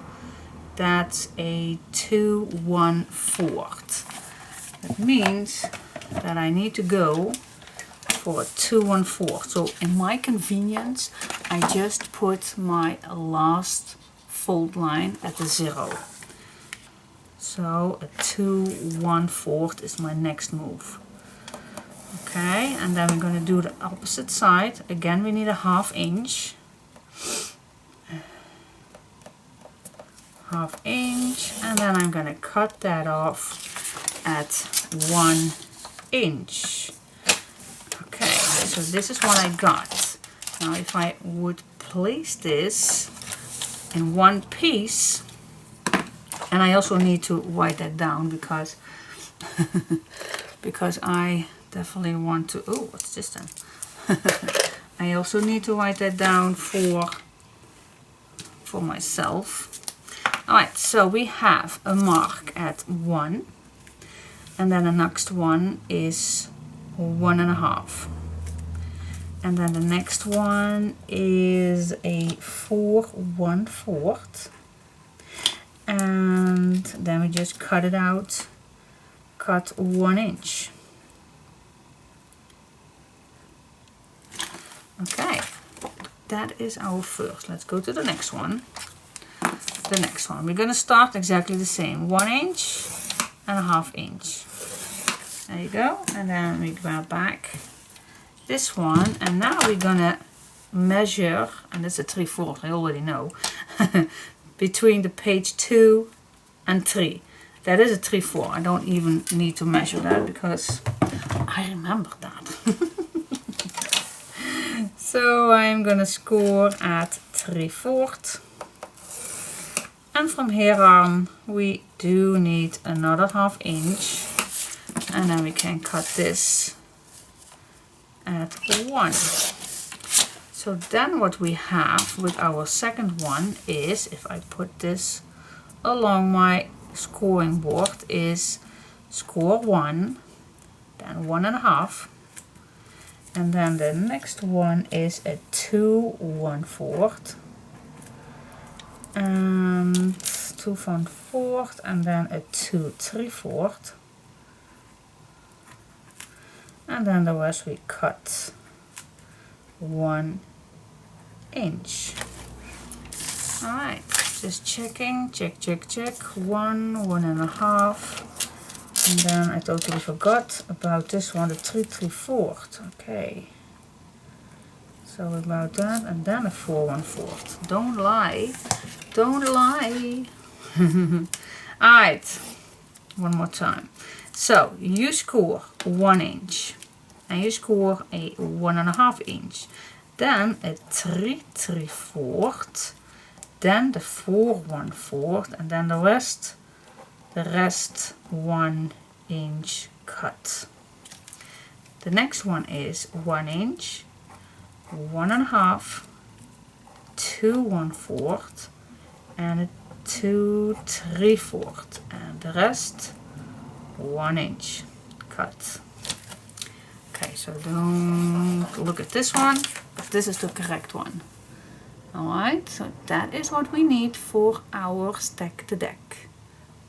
That's a 2/1/4. That means that I need to go for a 2/1/4. So in my convenience, I just put my last fold line at the 0. So a 2/1/4 is my next move. Okay, and then we're going to do the opposite side. Again, we need a 1/2 inch. 1/2 inch, and then I'm going to cut that off at 1 inch. Okay, so this is what I got. Now if I would place this in one piece, and I also need to write that down because because I definitely want to, oh, what's this then? I also need to write that down for myself. Alright, so we have a mark at 1, and then the next one is 1.5, and then the next one is a 4/1/4, and then we just cut it out, cut 1 inch. Okay, that is our first. Let's go to the next one. The next one, we're going to start exactly the same, 1 inch and a 1/2 inch. There you go, and then we grab back this one, and now we're going to measure, and that's a 3/4, I already know, between the page 2 and 3. That is a 3/4. I don't even need to measure that because I remember that. So I'm going to score at 3/4. And from here on, we do need another 1/2 inch, and then we can cut this at 1. So then what we have with our second one is, if I put this along my scoring board, is score 1, then 1.5, and then the next one is a 2/1/4. And 2/1/4, and then a 2/3/4, and then the rest we cut 1 inch. Alright, just checking, check, 1, 1.5, and then I totally forgot about this one, the 3/3/4. Okay. So about that, and then a 4/1/4. Don't lie. Don't lie. Alright, one more time. So you score 1 inch, and you score a 1.5 inch, then a 3/3/4, then the 4/1/4, and then the rest 1 inch cut. The next one is 1 inch, 1.5, 2/1/4, and a 2/3/4, and the rest 1 inch cut. Okay, so don't look at this one, but this is the correct one. Alright, so that is what we need for our stack the deck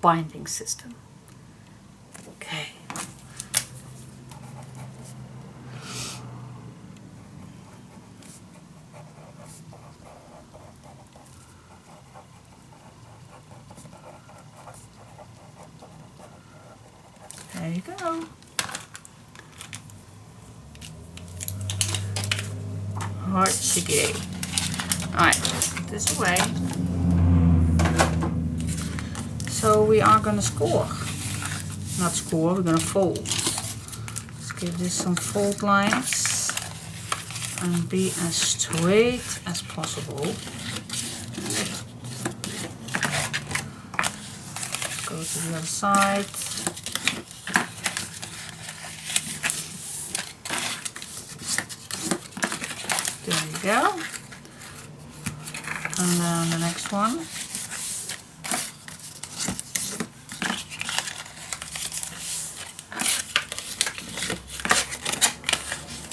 binding system. Okay. There you go. Hartstikke. Alright, put this away. So we are gonna score. Not score, we're gonna fold. Let's give this some fold lines and be as straight as possible. Go to the other side. There you go. And then the next one.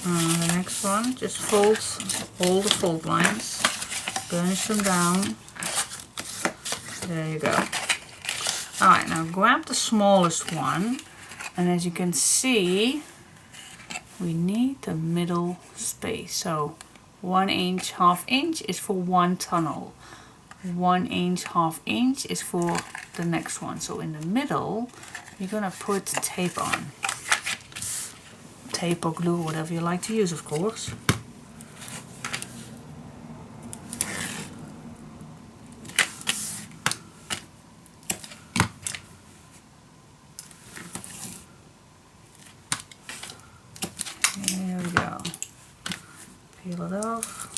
And the next one, just fold all the fold lines, burnish them down. There you go. Alright, now grab the smallest one, and as you can see, we need the middle space. So 1 inch, ½ inch is for one tunnel. 1 inch, ½ inch is for the next one. So in the middle, you're gonna put tape on. Tape or glue, whatever you like to use, of course. There we go. Peel it off.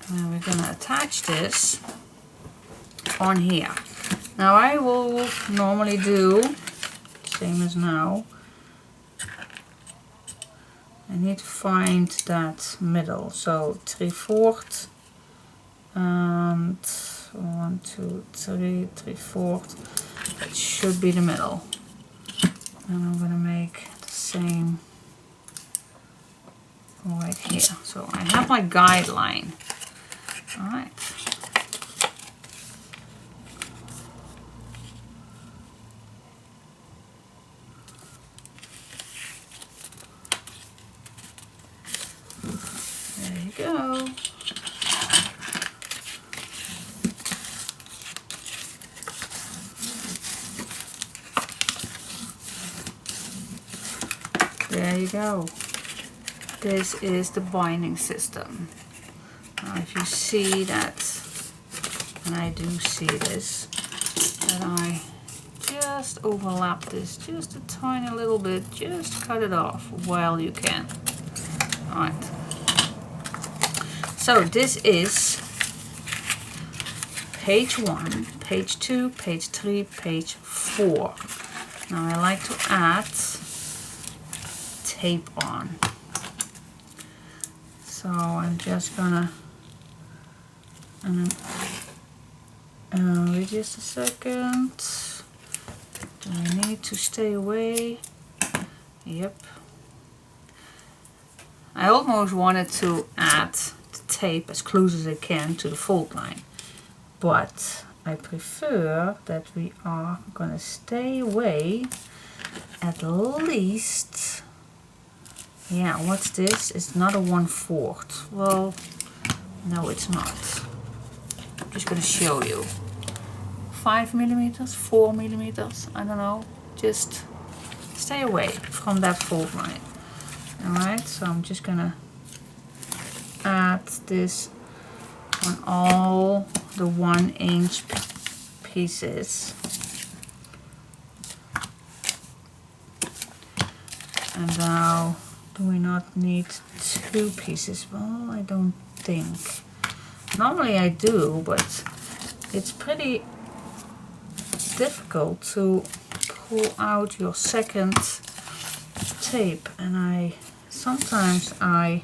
And we're gonna attach this on here. Now I will normally do same as now. I need to find that middle. So 3/4 and 1, 2, 3, 3/4. That should be the middle. And I'm gonna make the same right here. So I have my guideline. Alright. There you go. There you go. This is the binding system. Now if you see that, and I do see this, that I just overlap this just a tiny little bit, just cut it off while you can. Alright. So this is page 1, page 2, page 3, page 4. Now I like to add tape on. So I'm just gonna wait just a second. Do I need to stay away? Yep. I almost wanted to add the tape as close as I can to the fold line, but I prefer that we are gonna stay away at least. Yeah, what's this? It's not a 1/4. Well, no, it's not. I'm just gonna show you. 5 millimeters, 4 millimeters, I don't know. Just stay away from that fold line. Alright, so I'm just gonna add this on all the 1 inch pieces. And now, do we not need 2 pieces? Well, I don't think. Normally I do, but it's pretty difficult to pull out your second tape, and sometimes I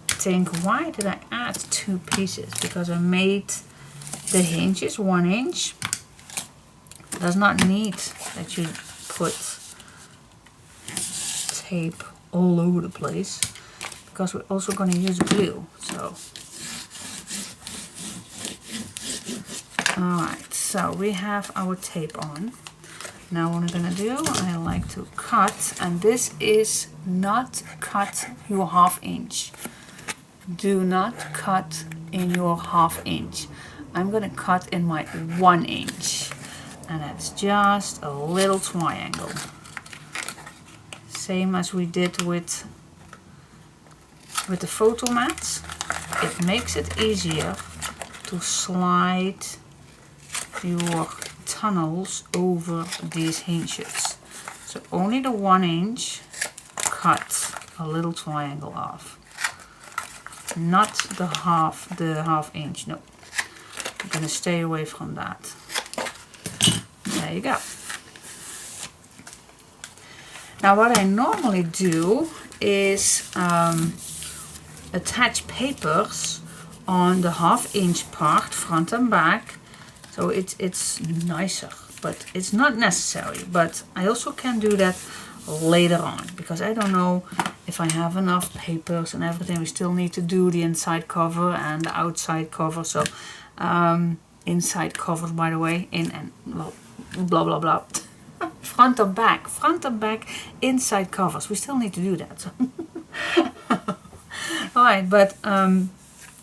think, why did I add 2 pieces? Because I made the hinges 1 inch. It does not need that you put tape all over the place. because we're also going to use glue. So, alright, so we have our tape on. Now what I'm going to do, I like to cut, and this is not cut your 1/2 inch. Do not cut in your 1/2 inch. I'm going to cut in my 1 inch, and that's just a little triangle. Same as we did with the photo mats. It makes it easier to slide your tunnels over these hinges. So only the 1 inch, cut a little triangle off. Not the half inch, no. I'm gonna stay away from that. There you go. Now what I normally do is attach papers on the 1/2 inch part, front and back. So it's nicer, but it's not necessary. But I also can do that later on, because I don't know if I have enough papers and everything. We still need to do the inside cover and the outside cover. So inside covers, by the way, in and well, blah blah blah. Front and back, inside covers. We still need to do that. Alright, but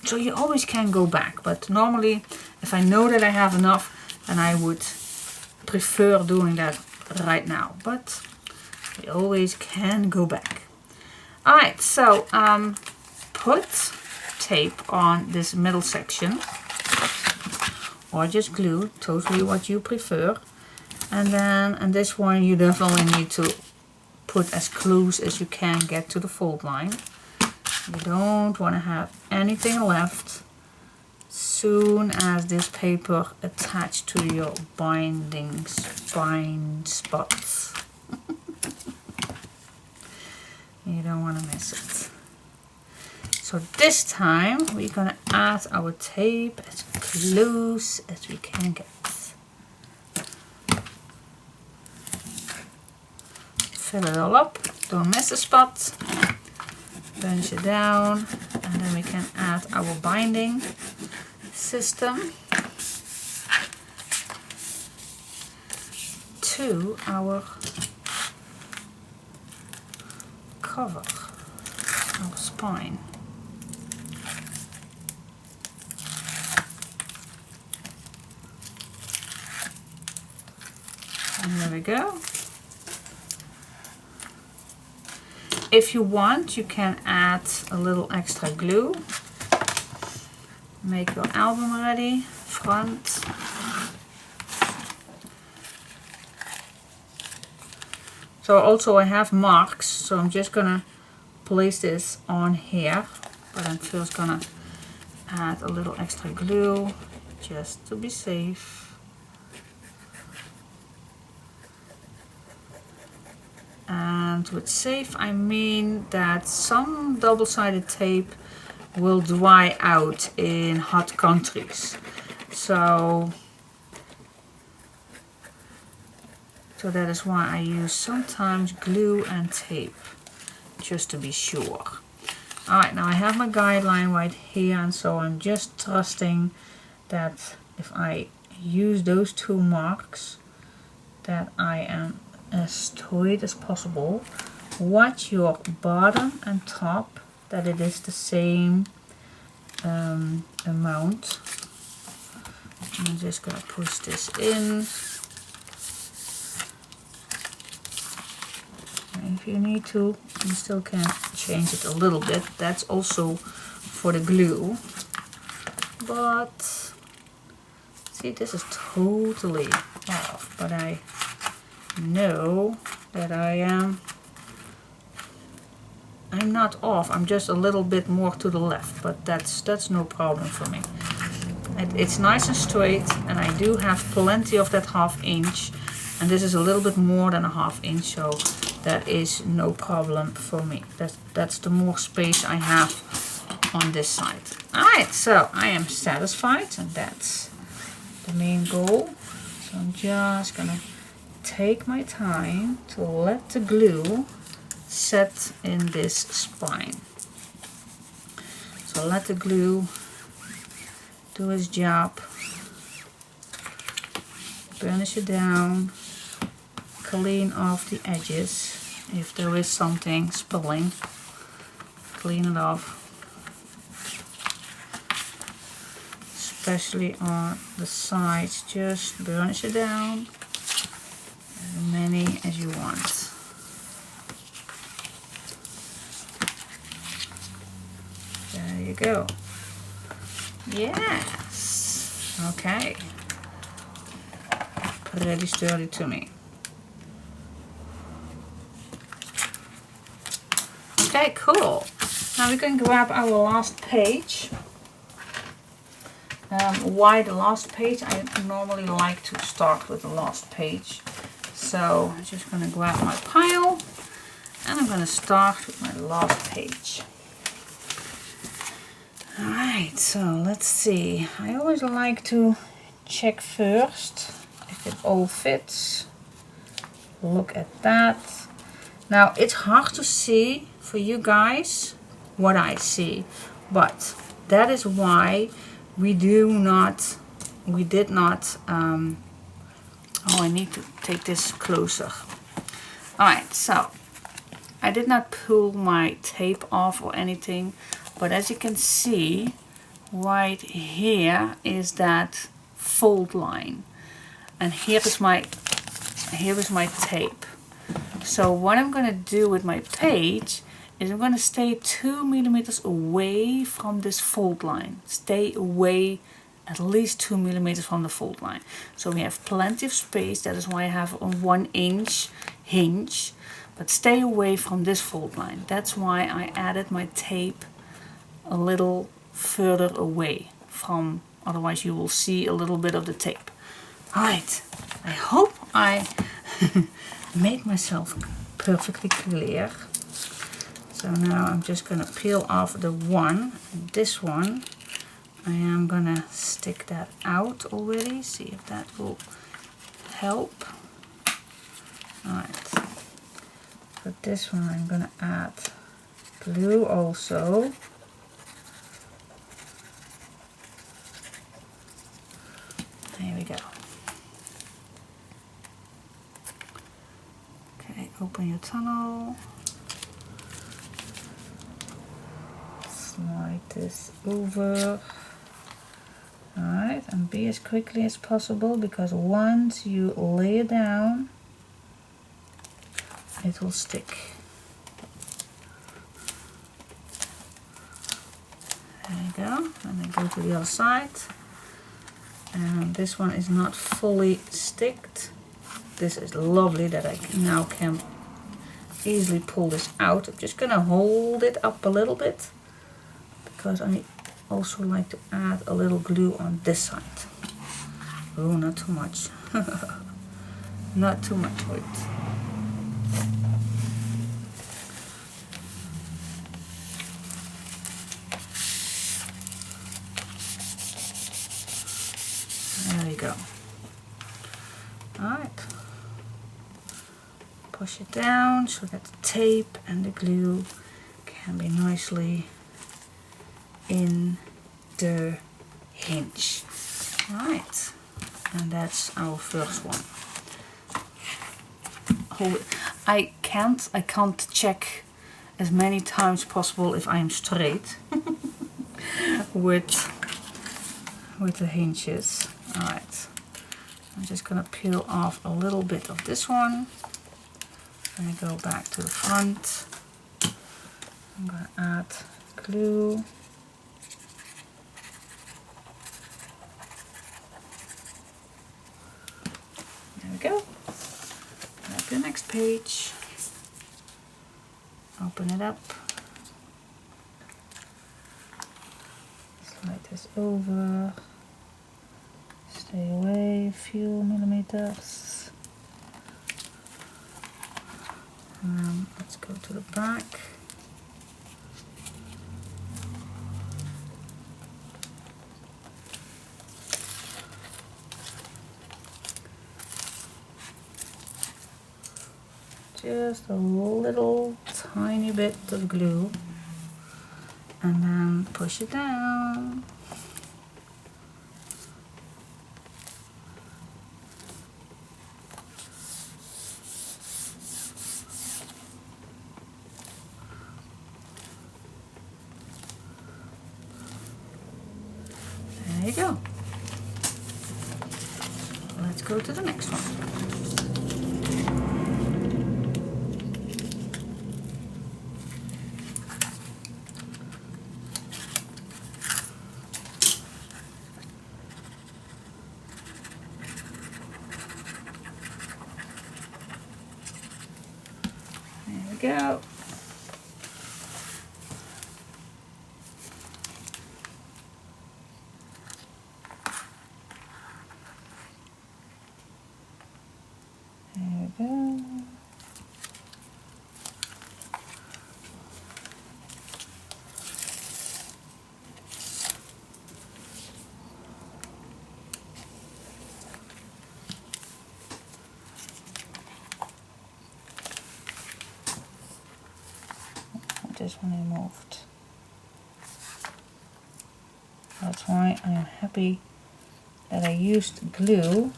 so you always can go back, but normally if I know that I have enough, then I would prefer doing that right now, but you always can go back. Alright, so put tape on this middle section, or just glue, totally what you prefer. And then on this one you definitely need to put as close as you can get to the fold line. You don't want to have anything left soon as this paper attached to your bind spots. You don't want to miss it. So this time we're going to add our tape as close as we can get. Fill it all up, don't miss a spot. Bunch it down, and then we can add our binding system to our cover, our spine. And there we go. If you want, you can add a little extra glue. Make your album ready, front. So also I have marks, so I'm just gonna place this on here, but I'm first gonna add a little extra glue just to be safe. And with safe I mean that some double-sided tape will dry out in hot countries. So that is why I use sometimes glue and tape, just to be sure. Alright, now I have my guideline right here, and so I'm just trusting that if I use those 2 marks that I am as straight as possible. Watch your bottom and top, that it is the same amount. I'm just gonna push this in. And if you need to, you still can change it a little bit. That's also for the glue. But see, this is totally off, but I know that I'm not off, I'm just a little bit more to the left, but that's no problem for me. It's nice and straight, and I do have plenty of that 1/2 inch, and this is a little bit more than a 1/2 inch, so that is no problem for me. That's the more space I have on this side. Alright, so I am satisfied, and that's the main goal. So I'm just gonna take my time to let the glue set in this spine. So let the glue do its job. Burnish it down. Clean off the edges if there is something spilling. Clean it off. Especially on the sides, just burnish it down. As many as you want. There you go. Yes. Okay. Pretty sturdy to me. Okay, cool. Now we can grab our last page. Why the last page? I normally like to start with the last page. So I'm just going to grab my pile and I'm going to start with my last page. Alright, so let's see. I always like to check first if it all fits. Look at that. Now it's hard to see for you guys what I see, but that is why we did not, oh, I need to take this closer. Alright, so I did not pull my tape off or anything, but as you can see, right here is that fold line. And here is my tape. So what I'm going to do with my page is I'm going to stay 2 millimeters away from this fold line. Stay away at least 2 millimeters from the fold line. So we have plenty of space. That is why I have a 1 inch hinge. But stay away from this fold line. That's why I added my tape a little further away from, otherwise you will see a little bit of the tape. Alright, I hope I made myself perfectly clear. So now I'm just going to peel off the one. This one, I am going to stick that out already. See if that will help. Alright. For this one I'm going to add glue also. There we go. Okay, open your tunnel. Slide this over. Alright, and be as quickly as possible, because once you lay it down, it will stick. There you go. And then go to the other side. And this one is not fully sticked. This is lovely that I now can easily pull this out. I'm just going to hold it up a little bit, because I also like to add a little glue on this side. Oh, not too much. Not too much, wait. There we go. Alright. Push it down so that the tape and the glue can be nicely in the hinge. Alright. And that's our first one. I can't check as many times possible if I am straight with the hinges. Alright, I'm just gonna peel off a little bit of this one. I'm gonna go back to the front. I'm gonna add glue. There we go. Grab the next page. Open it up. Slide this over. Stay away a few millimeters. Let's go to the back. Just a little tiny bit of glue. and then push it down. There you go. Let's go to the next one. There we go. There we go. This one removed. That's why I am happy that I used glue,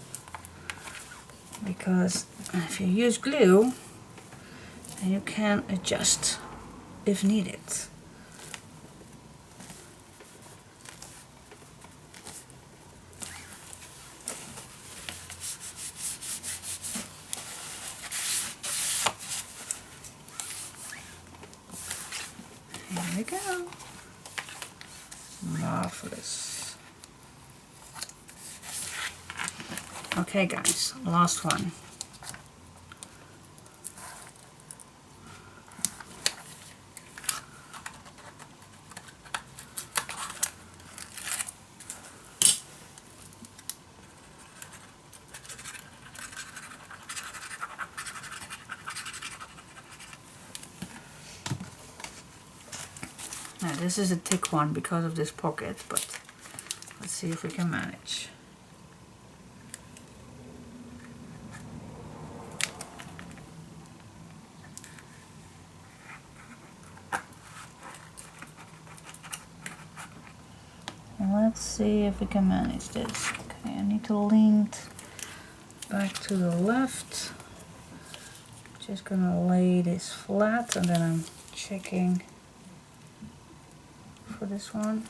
because if you use glue, then you can adjust if needed. There we go. Marvelous. Okay guys, last one. Now this is a thick one because of this pocket, but let's see if we can manage. Let's see if we can manage this. Okay, I need to lean it back to the left. Just gonna lay this flat and then I'm checking for this one.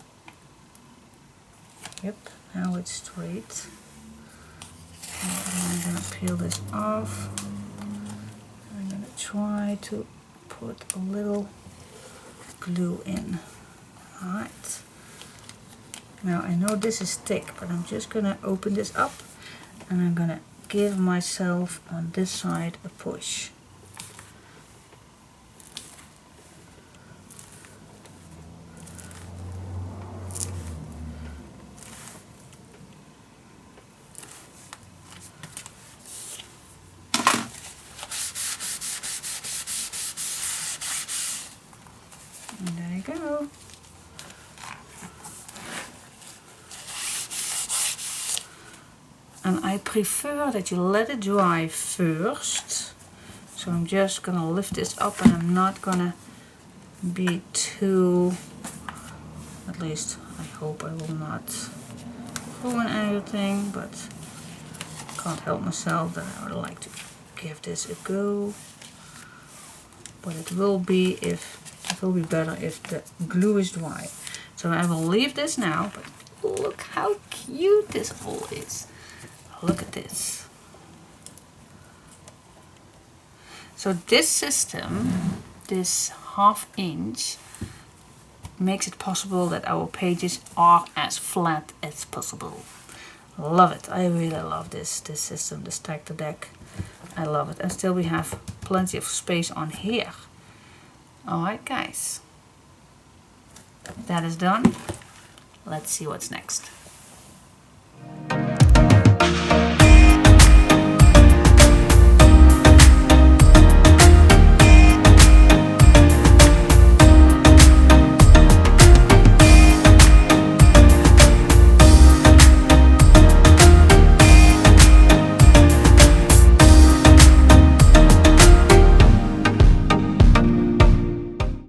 Yep, now it's straight. And I'm gonna peel this off. I'm gonna try to put a little glue in. Alright. Now I know this is thick, but I'm just gonna open this up and I'm gonna give myself on this side a push. And there you go. And I prefer that you let it dry first. So I'm just gonna lift this up and I'm not gonna be too, at least I hope I will not ruin anything, but can't help myself that I would like to give this a go. But it will be better if the glue is dry. So I will leave this now, but look how cute this all is. Look at this. So this system, this 1/2 inch, makes it possible that our pages are as flat as possible. Love it. I really love this system, the stack to deck. I love it. And still we have plenty of space on here. Alright guys. That is done. Let's see what's next.